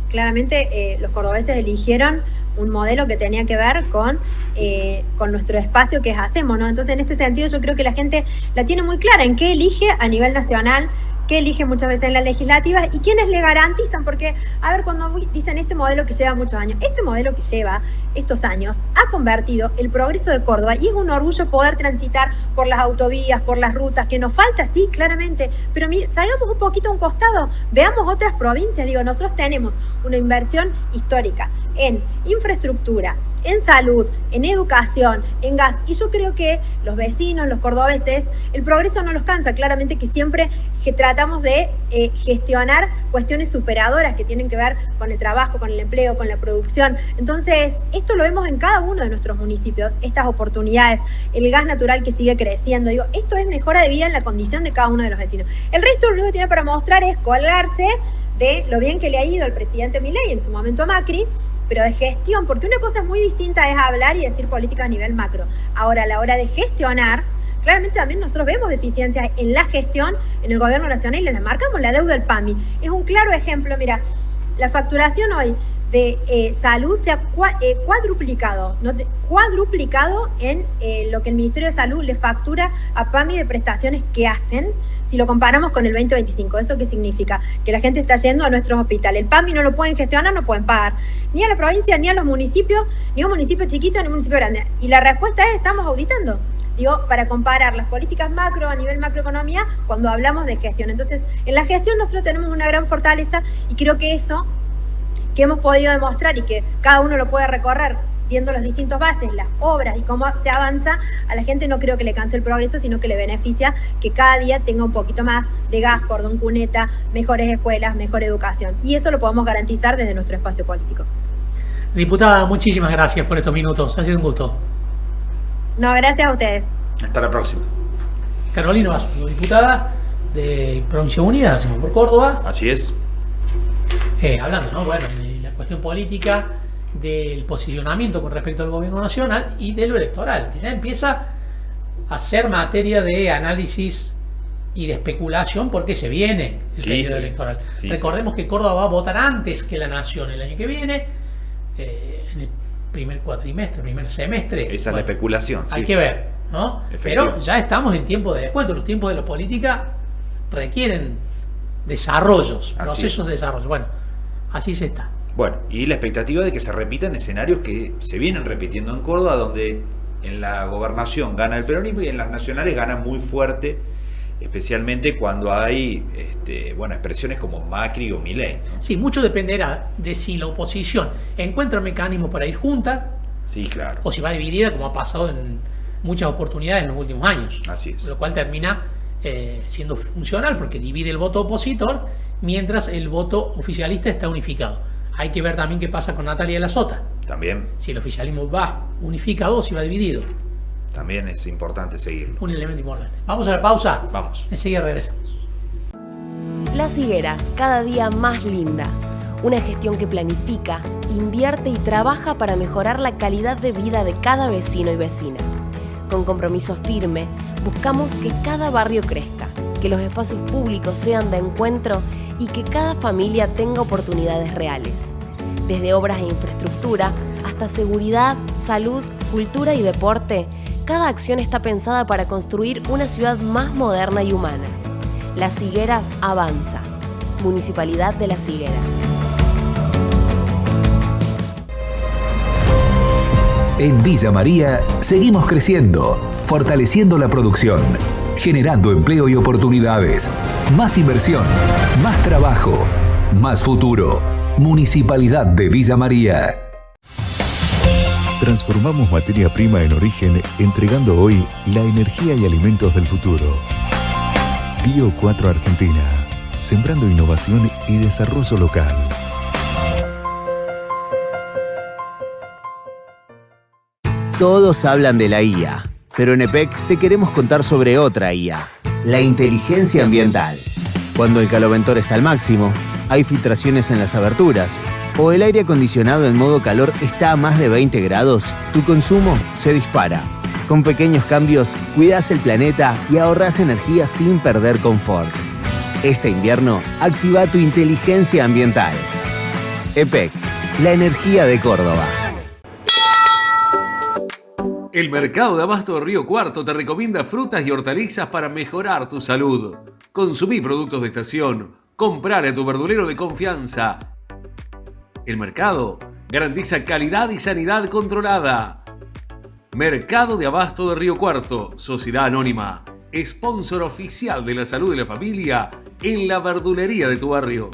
P: claramente los cordobeses eligieron un modelo que tenía que ver con nuestro espacio que es Hacemos, ¿no? Entonces, en este sentido, yo creo que la gente la tiene muy clara en qué elige a nivel nacional, qué elige muchas veces en las legislativas y quiénes le garantizan, porque, a ver, cuando dicen este modelo que lleva muchos años, este modelo que lleva estos años ha convertido el progreso de Córdoba, y es un orgullo poder transitar por las autovías, por las rutas, que nos falta, sí, claramente, pero mire, salgamos un poquito a un costado, veamos otras provincias. Digo, nosotros tenemos una inversión histórica en infraestructura, en salud, en educación, en gas, y yo creo que los vecinos, los cordobeses, el progreso no los cansa. Claramente que siempre tratamos de gestionar cuestiones superadoras que tienen que ver con el trabajo, con el empleo, con la producción. Entonces, esto lo vemos en cada uno de nuestros municipios, estas oportunidades, el gas natural que sigue creciendo. Digo, esto es mejora de vida en la condición de cada uno de los vecinos. El resto lo único que tiene para mostrar es colgarse de lo bien que le ha ido al presidente Milei, en su momento a Macri, pero de gestión, porque una cosa es muy distinta es hablar y decir política a nivel macro. Ahora, a la hora de gestionar, claramente también nosotros vemos deficiencias en la gestión en el gobierno nacional y les marcamos la deuda del PAMI. Es un claro ejemplo. Mira, la facturación hoy de salud se ha cuadruplicado, ¿no? Cuadruplicado en lo que el Ministerio de Salud le factura a PAMI de prestaciones que hacen, si lo comparamos con el 2025. ¿Eso qué significa? Que la gente está yendo a nuestros hospitales. El PAMI no lo pueden gestionar, no pueden pagar ni a la provincia, ni a los municipios, ni a un municipio chiquito, ni a un municipio grande. Y la respuesta es, estamos auditando. Digo, para comparar las políticas macro a nivel macroeconomía cuando hablamos de gestión. Entonces, en la gestión nosotros tenemos una gran fortaleza y creo que eso que hemos podido demostrar y que cada uno lo puede recorrer viendo los distintos valles, las obras y cómo se avanza, a la gente no creo que le canse el progreso, sino que le beneficia que cada día tenga un poquito más de gas, cordón cuneta, mejores escuelas, mejor educación. Y eso lo podemos garantizar desde nuestro espacio político.
B: Diputada, muchísimas gracias por estos minutos. Ha sido un gusto.
P: No, gracias a ustedes.
A: Hasta la próxima.
B: Carolina Basso, diputada de Provincia Unida, Hacemos por Córdoba.
A: Así es.
B: Hablando, ¿no? Bueno, de la cuestión política, del posicionamiento con respecto al gobierno nacional y de lo electoral, que ya empieza a ser materia de análisis y de especulación porque se viene el periodo electoral. Recordemos que Córdoba va a votar antes que la Nación el año que viene, en el primer cuatrimestre, primer semestre.
A: Esa es la especulación.
B: Hay que ver, ¿no? Pero ya estamos en tiempo de descuento. Los tiempos de la política requieren desarrollos, procesos de desarrollo. Bueno, así se está.
A: Bueno, y la expectativa de que se repitan escenarios que se vienen repitiendo en Córdoba, donde en la gobernación gana el peronismo y en las nacionales gana muy fuerte, especialmente cuando hay expresiones como Macri o Milei, ¿no?
B: Sí, mucho dependerá de si la oposición encuentra un mecanismo para ir junta,
A: sí, claro,
B: o si va dividida, como ha pasado en muchas oportunidades en los últimos años.
A: Así es.
B: Lo cual termina siendo funcional porque divide el voto opositor mientras el voto oficialista está unificado. Hay que ver también qué pasa con Natalia de la Sota.
A: También.
B: Si el oficialismo va unificado o si va dividido.
A: También es importante seguirlo.
B: Un elemento importante. Vamos a la pausa.
A: Vamos.
B: Enseguida regresamos.
Q: Las Higueras, cada día más linda. Una gestión que planifica, invierte y trabaja para mejorar la calidad de vida de cada vecino y vecina. Con compromiso firme, buscamos que cada barrio crezca, que los espacios públicos sean de encuentro y que cada familia tenga oportunidades reales. Desde obras e infraestructura hasta seguridad, salud, cultura y deporte, cada acción está pensada para construir una ciudad más moderna y humana. Las Higueras avanza. Municipalidad de Las Higueras.
R: En Villa María seguimos creciendo, fortaleciendo la producción, generando empleo y oportunidades, más inversión, más trabajo, más futuro. Municipalidad de Villa María.
S: Transformamos materia prima en origen, entregando hoy la energía y alimentos del futuro. Bio 4 Argentina, sembrando innovación y desarrollo local.
E: Todos hablan de la IA, pero en EPEC te queremos contar sobre otra IA, la inteligencia ambiental. Cuando el caloventor está al máximo, hay filtraciones en las aberturas, o el aire acondicionado en modo calor está a más de 20 grados, tu consumo se dispara. Con pequeños cambios, cuidas el planeta y ahorras energía sin perder confort. Este invierno, activa tu inteligencia ambiental. EPEC, la energía de Córdoba.
T: El Mercado de Abasto de Río Cuarto te recomienda frutas y hortalizas para mejorar tu salud. Consumí productos de estación. Comprar a tu verdulero de confianza. El mercado garantiza calidad y sanidad controlada. Mercado de Abasto de Río Cuarto, Sociedad Anónima, sponsor oficial de la salud de la familia en la verdulería de tu barrio.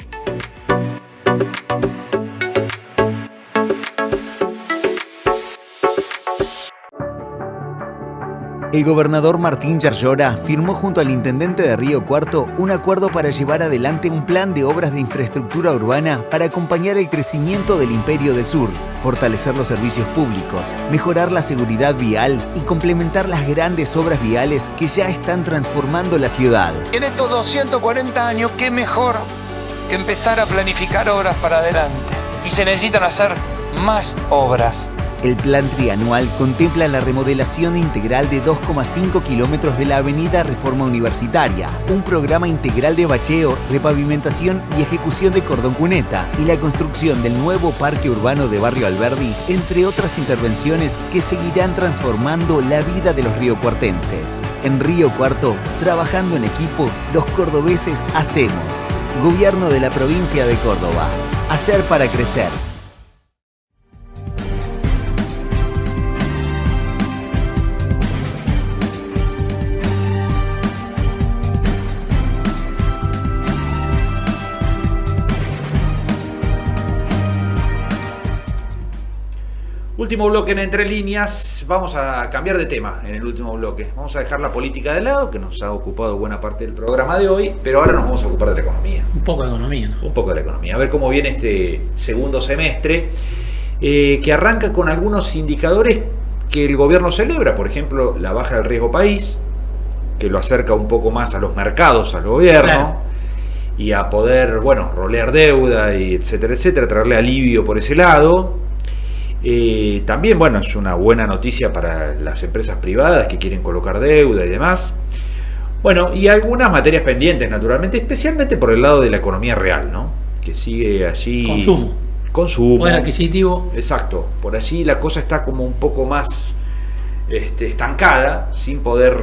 E: El gobernador Martín Yarlora firmó junto al intendente de Río Cuarto un acuerdo para llevar adelante un plan de obras de infraestructura urbana para acompañar el crecimiento del Imperio del Sur, fortalecer los servicios públicos, mejorar la seguridad vial y complementar las grandes obras viales que ya están transformando la ciudad.
L: En estos 240 años, ¿qué mejor que empezar a planificar obras para adelante? Y se necesitan hacer más obras.
E: El plan trianual contempla la remodelación integral de 2,5 kilómetros de la avenida Reforma Universitaria, un programa integral de bacheo, repavimentación y ejecución de cordón cuneta y la construcción del nuevo parque urbano de Barrio Alberdi, entre otras intervenciones que seguirán transformando la vida de los riocuartenses. En Río Cuarto, trabajando en equipo, los cordobeses hacemos. Gobierno de la provincia de Córdoba. Hacer para crecer.
A: Último bloque en Entre Líneas. Vamos a cambiar de tema en el último bloque. Vamos a dejar la política de lado, que nos ha ocupado buena parte del programa de hoy, pero ahora nos vamos a ocupar de la economía.
B: Un poco de economía, ¿no?
A: Un poco de la economía. A ver cómo viene este segundo semestre, que arranca con algunos indicadores que el gobierno celebra. Por ejemplo, la baja del riesgo país, que lo acerca un poco más a los mercados, al gobierno. Claro. Y a poder, bueno, rolear deuda y etcétera, etcétera, traerle alivio por ese lado. También, bueno, es una buena noticia para las empresas privadas que quieren colocar deuda y demás. Bueno, y algunas materias pendientes, naturalmente, especialmente por el lado de la economía real, ¿no? Que sigue allí... Consumo.
B: Poder adquisitivo.
A: Exacto. Por allí la cosa está como un poco más estancada, sin poder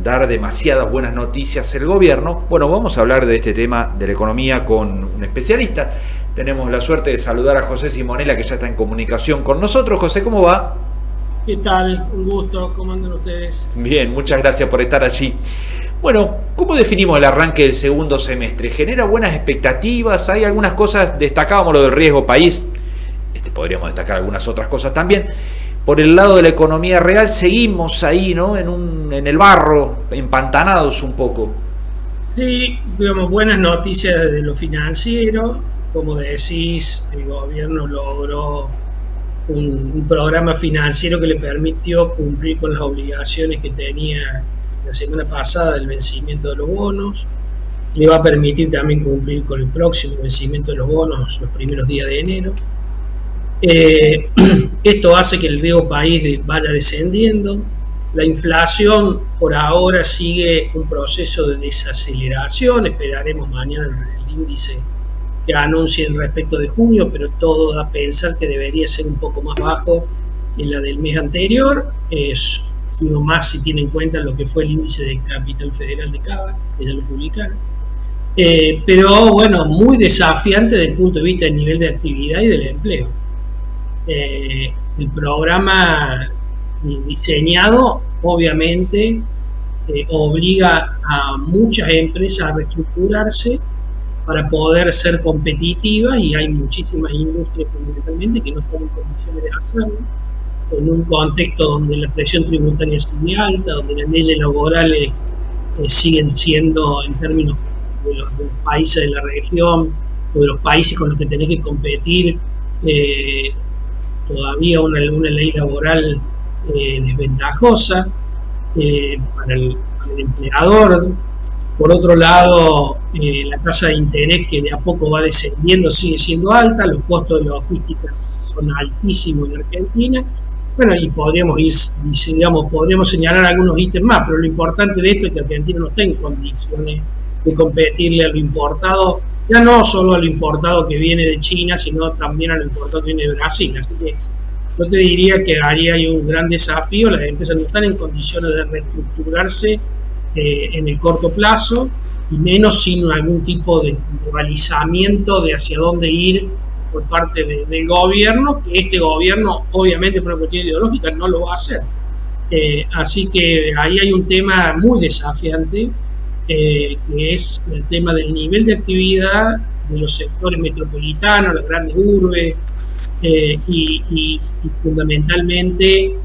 A: dar demasiadas buenas noticias el gobierno. Bueno, vamos a hablar de este tema de la economía con un especialista. Tenemos la suerte de saludar a José Simonella, que ya está en comunicación con nosotros. José, ¿cómo va?
U: ¿Qué tal? Un gusto. ¿Cómo andan ustedes?
A: Bien, muchas gracias por estar allí. Bueno, ¿cómo definimos el arranque del segundo semestre? ¿Genera buenas expectativas? ¿Hay algunas cosas? Destacábamos lo del riesgo país. Podríamos destacar algunas otras cosas también. Por el lado de la economía real seguimos ahí, ¿no? En el barro, empantanados un poco.
U: Sí, digamos, buenas noticias de lo financiero. Como decís, el gobierno logró un programa financiero que le permitió cumplir con las obligaciones que tenía la semana pasada del vencimiento de los bonos. Le va a permitir también cumplir con el próximo vencimiento de los bonos los primeros días de enero. Esto hace que el riesgo país vaya descendiendo. La inflación por ahora sigue un proceso de desaceleración. Esperaremos mañana el índice que anuncien respecto de junio, pero todo da a pensar que debería ser un poco más bajo que la del mes anterior, más si tiene en cuenta lo que fue el índice de Capital Federal de Cava, que ya lo publicaron. Pero bueno, muy desafiante desde el punto de vista del nivel de actividad y del empleo. el programa diseñado obviamente obliga a muchas empresas a reestructurarse para poder ser competitivas, y hay muchísimas industrias fundamentalmente que no están en condiciones de hacerlo, en un contexto donde la presión tributaria sigue alta, donde las leyes laborales siguen siendo, en términos de los países de la región o de los países con los que tenés que competir, todavía una ley laboral desventajosa para el empleador. Por otro lado, la tasa de interés, que de a poco va descendiendo, sigue siendo alta, los costos de logísticas son altísimos en Argentina. Bueno, y podríamos señalar algunos ítems más, pero lo importante de esto es que Argentina no está en condiciones de competirle a lo importado, ya no solo a lo importado que viene de China, sino también a lo importado que viene de Brasil. Así que yo te diría que ahí hay un gran desafío. Las empresas no están en condiciones de reestructurarse en el corto plazo, y menos sin algún tipo de balizamiento de hacia dónde ir por parte del gobierno, que este gobierno, obviamente por una cuestión ideológica, no lo va a hacer. Así que ahí hay un tema muy desafiante, que es el tema del nivel de actividad de los sectores metropolitanos, las grandes urbes, y fundamentalmente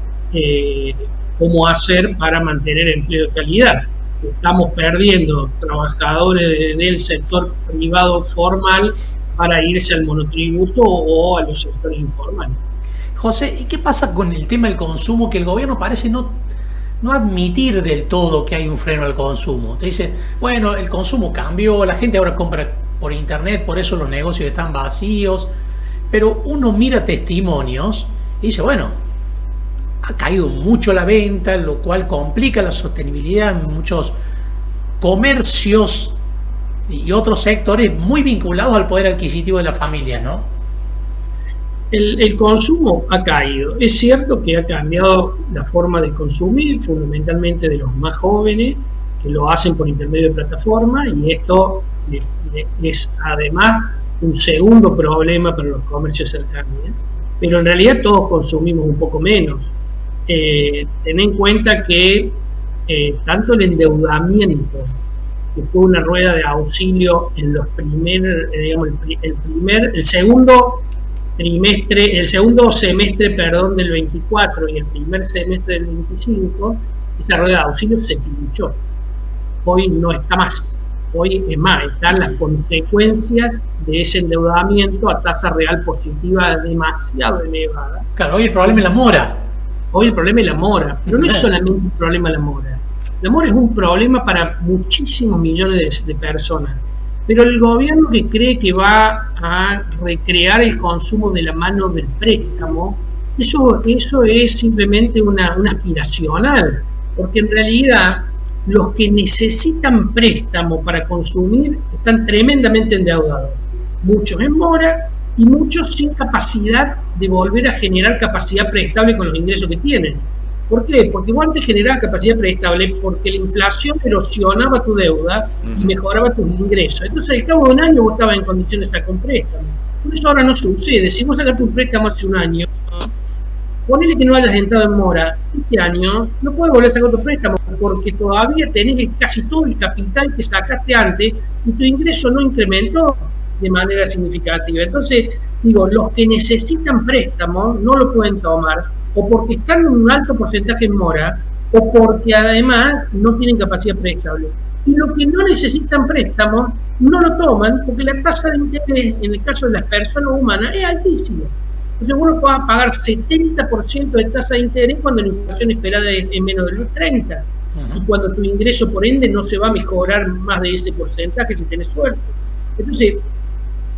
U: cómo hacer para mantener empleo de calidad. Estamos perdiendo trabajadores del sector privado formal para irse al monotributo o a los sectores informales.
B: José, ¿y qué pasa con el tema del consumo? Que el gobierno parece no admitir del todo que hay un freno al consumo. Te dice, bueno, el consumo cambió, la gente ahora compra por internet, por eso los negocios están vacíos. Pero uno mira testimonios y dice, bueno, ha caído mucho la venta, lo cual complica la sostenibilidad en muchos comercios y otros sectores muy vinculados al poder adquisitivo de la familia, ¿no?
U: El consumo ha caído. Es cierto que ha cambiado la forma de consumir, fundamentalmente de los más jóvenes, que lo hacen por intermedio de plataformas, y esto es además un segundo problema para los comercios cercanos, ¿eh? Pero en realidad todos consumimos un poco menos. Ten en cuenta que tanto el endeudamiento, que fue una rueda de auxilio en los el segundo semestre, del 24 y el primer semestre del 25, esa rueda de auxilio se pinchó. Hoy no está más. Hoy es más, están las consecuencias de ese endeudamiento a tasa real positiva demasiado elevada.
B: Claro, hoy el problema es la mora.
U: Hoy el problema es la mora, pero no es solamente un problema la mora. La mora es un problema para muchísimos millones de personas. Pero el gobierno, que cree que va a recrear el consumo de la mano del préstamo, eso es simplemente una aspiracional, porque en realidad los que necesitan préstamo para consumir están tremendamente endeudados, muchos en mora y muchos sin capacidad de volver a generar capacidad preestable con los ingresos que tienen. ¿Por qué? Porque vos antes generabas capacidad preestable porque la inflación erosionaba tu deuda y mejoraba tus ingresos. Entonces, al cabo de un año vos estabas en condiciones de sacar un préstamo. Por eso ahora no sucede. Si vos sacaste un préstamo hace un año, ponele que no hayas entrado en mora, este año no puedes volver a sacar otro préstamo porque todavía tenés casi todo el capital que sacaste antes y tu ingreso no incrementó de manera significativa. Entonces, digo, los que necesitan préstamo no lo pueden tomar, o porque están en un alto porcentaje en mora, o porque además no tienen capacidad preestable. Y los que no necesitan préstamo no lo toman porque la tasa de interés en el caso de las personas humanas es altísima. Entonces uno puede pagar 70% de tasa de interés cuando la inflación esperada es menos del 30%. Y cuando tu ingreso, por ende, no se va a mejorar más de ese porcentaje si tenés suerte. Entonces,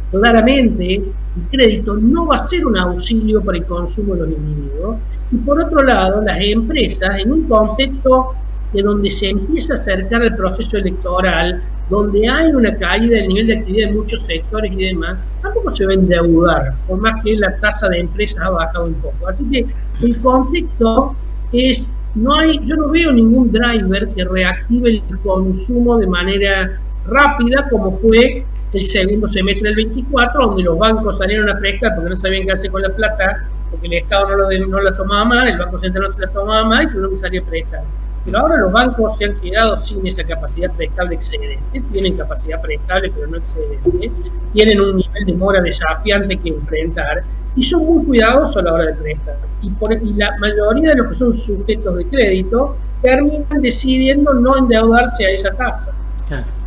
U: claramente, el crédito no va a ser un auxilio para el consumo de los individuos. Y por otro lado, las empresas, en un contexto de donde se empieza a acercar el proceso electoral, donde hay una caída del nivel de actividad en muchos sectores y demás, tampoco se va a endeudar, por más que la tasa de empresas ha bajado un poco. Así que el contexto es, yo no veo ningún driver que reactive el consumo de manera rápida, como fue el segundo semestre del 24, donde los bancos salieron a prestar porque no sabían qué hacer con la plata porque el Estado no la tomaba mal, el Banco Central no se la tomaba mal, y que uno salía a prestar. Pero ahora los bancos se han quedado sin esa capacidad prestable excedente, tienen capacidad prestable pero no excedente, tienen un nivel de mora desafiante que enfrentar y son muy cuidadosos a la hora de prestar. Y la mayoría de los que son sujetos de crédito terminan decidiendo no endeudarse a esa tasa.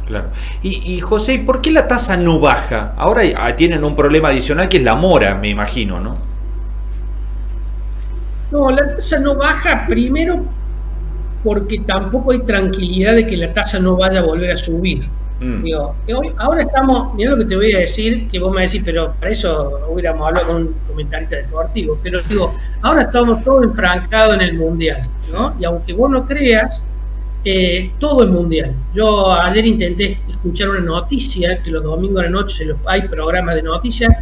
A: Claro. Y José, ¿por qué la tasa no baja? Ahora tienen un problema adicional que es la mora, me imagino, ¿no?
U: No, la tasa no baja primero porque tampoco hay tranquilidad de que la tasa no vaya a volver a subir. Digo, ahora estamos, mirá lo que te voy a decir, que vos me decís, pero para eso hubiéramos hablado con un comentarista deportivo, pero digo, ahora estamos todos enfrancados en el Mundial, ¿no? Y aunque vos no creas, todo es Mundial. Yo ayer intenté escuchar una noticia, que los domingos a la noche hay programas de noticias,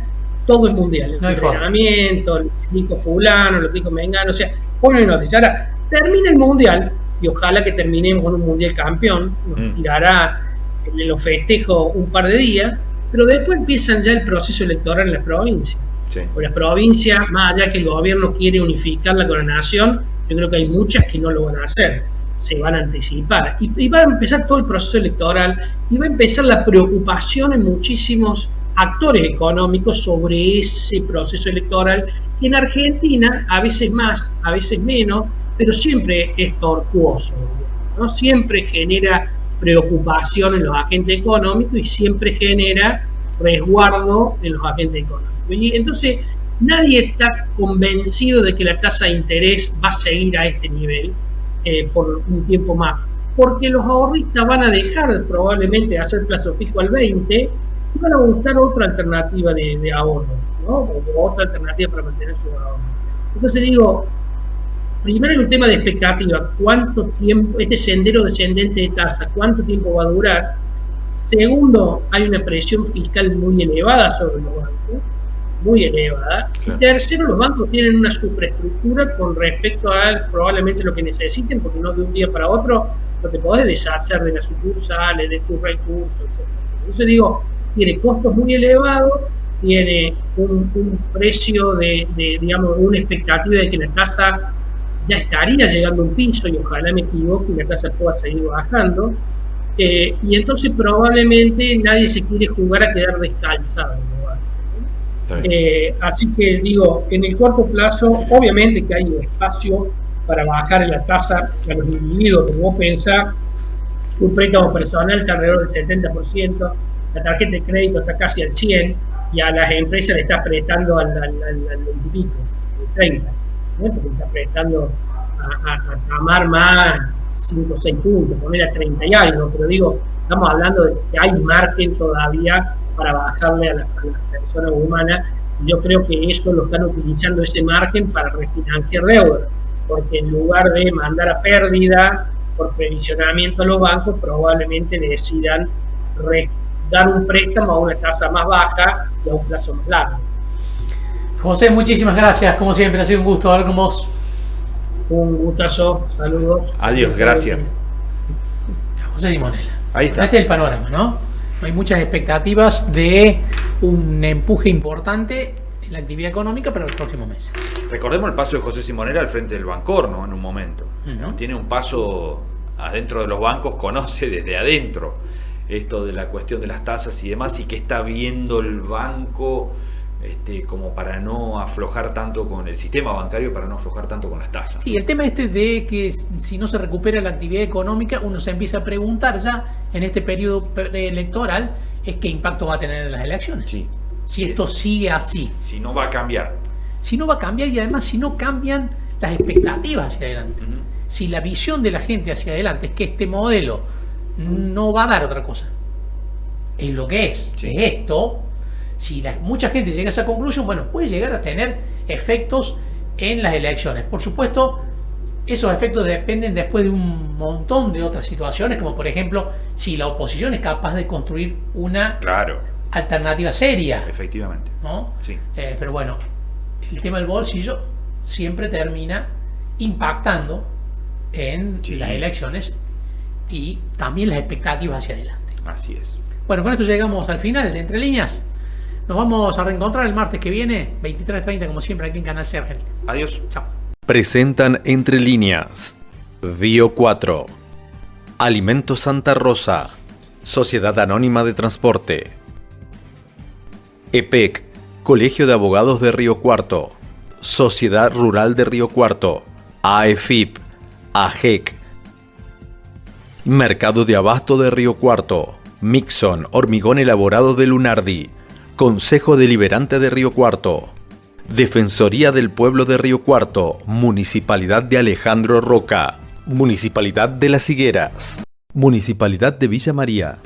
U: todo es Mundial. El entrenamiento, lo que dijo fulano, lo que dijo mengano, o sea, ponen noticias. Ahora, termina el Mundial, y ojalá que terminemos con un Mundial campeón, nos tirará en los festejos un par de días, pero después empiezan ya el proceso electoral en las provincias. O las provincias, más allá que el gobierno quiere unificarla con la nación, yo creo que hay muchas que no lo van a hacer, se van a anticipar. Y va a empezar todo el proceso electoral, y va a empezar la preocupación en muchísimos actores económicos sobre ese proceso electoral, que en Argentina, a veces más, a veces menos, pero siempre es tortuoso, ¿no? Siempre genera preocupación en los agentes económicos y siempre genera resguardo en los agentes económicos. Y entonces nadie está convencido de que la tasa de interés va a seguir a este nivel por un tiempo más, porque los ahorristas van a dejar probablemente de hacer plazo fijo al 20 y van a buscar otra alternativa de ahorro, ¿no? O otra alternativa para mantener su ahorro. Entonces digo, primero hay un tema de expectativa, cuánto tiempo, este sendero descendente de tasa, cuánto tiempo va a durar. Segundo, hay una presión fiscal muy elevada sobre los bancos, muy elevada. Y tercero, los bancos tienen una superestructura con respecto a probablemente lo que necesiten, porque no de un día para otro no te podés deshacer de las sucursales, de tus recursos, etc. Entonces digo, tiene costos muy elevados, tiene un precio digamos, una expectativa de que la tasa ya estaría llegando a un piso, y ojalá me equivoque y la tasa pueda seguir bajando, y entonces probablemente nadie se quiere jugar a quedar descalzado, ¿no? Así que digo, en el corto plazo obviamente que hay espacio para bajar la tasa a los individuos, como vos pensás, un préstamo personal está alrededor del 70%, la tarjeta de crédito está casi al 100%, y a las empresas le está apretando al 20, al 30%. Porque está prestando a amar más 5 o 6 puntos, poner a 30 y algo, pero digo, estamos hablando de que hay margen todavía para bajarle a las personas humanas, y yo creo que eso lo están utilizando, ese margen, para refinanciar deuda, porque en lugar de mandar a pérdida por previsionamiento a los bancos, probablemente decidan dar un préstamo a una tasa más baja y a un plazo más largo.
B: José, muchísimas gracias, como siempre, ha sido un gusto hablar con vos.
U: Un gustazo, saludos.
A: Adiós, gracias.
B: José Simonella.
A: Ahí está.
B: Este es el panorama, ¿no? Hay muchas expectativas de un empuje importante en la actividad económica para los próximos meses.
A: Recordemos el paso de José Simonella al frente del Bancor, ¿no? En un momento, ¿no? Tiene un paso adentro de los bancos, conoce desde adentro esto de la cuestión de las tasas y demás, y que está viendo el banco como para no aflojar tanto con el sistema bancario, para no aflojar tanto con las tasas.
B: Sí, el tema de que si no se recupera la actividad económica, uno se empieza a preguntar ya en este periodo electoral, es qué impacto va a tener en las elecciones.
A: Sí.
B: Si esto sigue así.
A: Si no va a cambiar.
B: Si no va a cambiar, y además si no cambian las expectativas hacia adelante. Si la visión de la gente hacia adelante es que este modelo no va a dar otra cosa, es lo que es esto. Si mucha gente llega a esa conclusión, bueno, puede llegar a tener efectos en las elecciones. Por supuesto, esos efectos dependen después de un montón de otras situaciones, como por ejemplo, si la oposición es capaz de construir una alternativa seria.
A: Efectivamente.
B: ¿No?
A: Sí.
B: Pero bueno, el tema del bolsillo siempre termina impactando en las elecciones y también las expectativas hacia adelante.
A: Así es.
B: Bueno, con esto llegamos al final de Entre Líneas. Nos vamos a reencontrar el martes que viene, 23:30, como siempre, aquí en Canal Sergel.
A: Adiós.
B: Chao.
C: Presentan Entre Líneas, Bio 4, Alimentos Santa Rosa, Sociedad Anónima de Transporte, EPEC, Colegio de Abogados de Río Cuarto, Sociedad Rural de Río Cuarto, AEFIP, AGEC, Mercado de Abasto de Río Cuarto, Mixon, Hormigón Elaborado de Lunardi, Consejo Deliberante de Río Cuarto, Defensoría del Pueblo de Río Cuarto, Municipalidad de Alejandro Roca, Municipalidad de Las Higueras, Municipalidad de Villa María.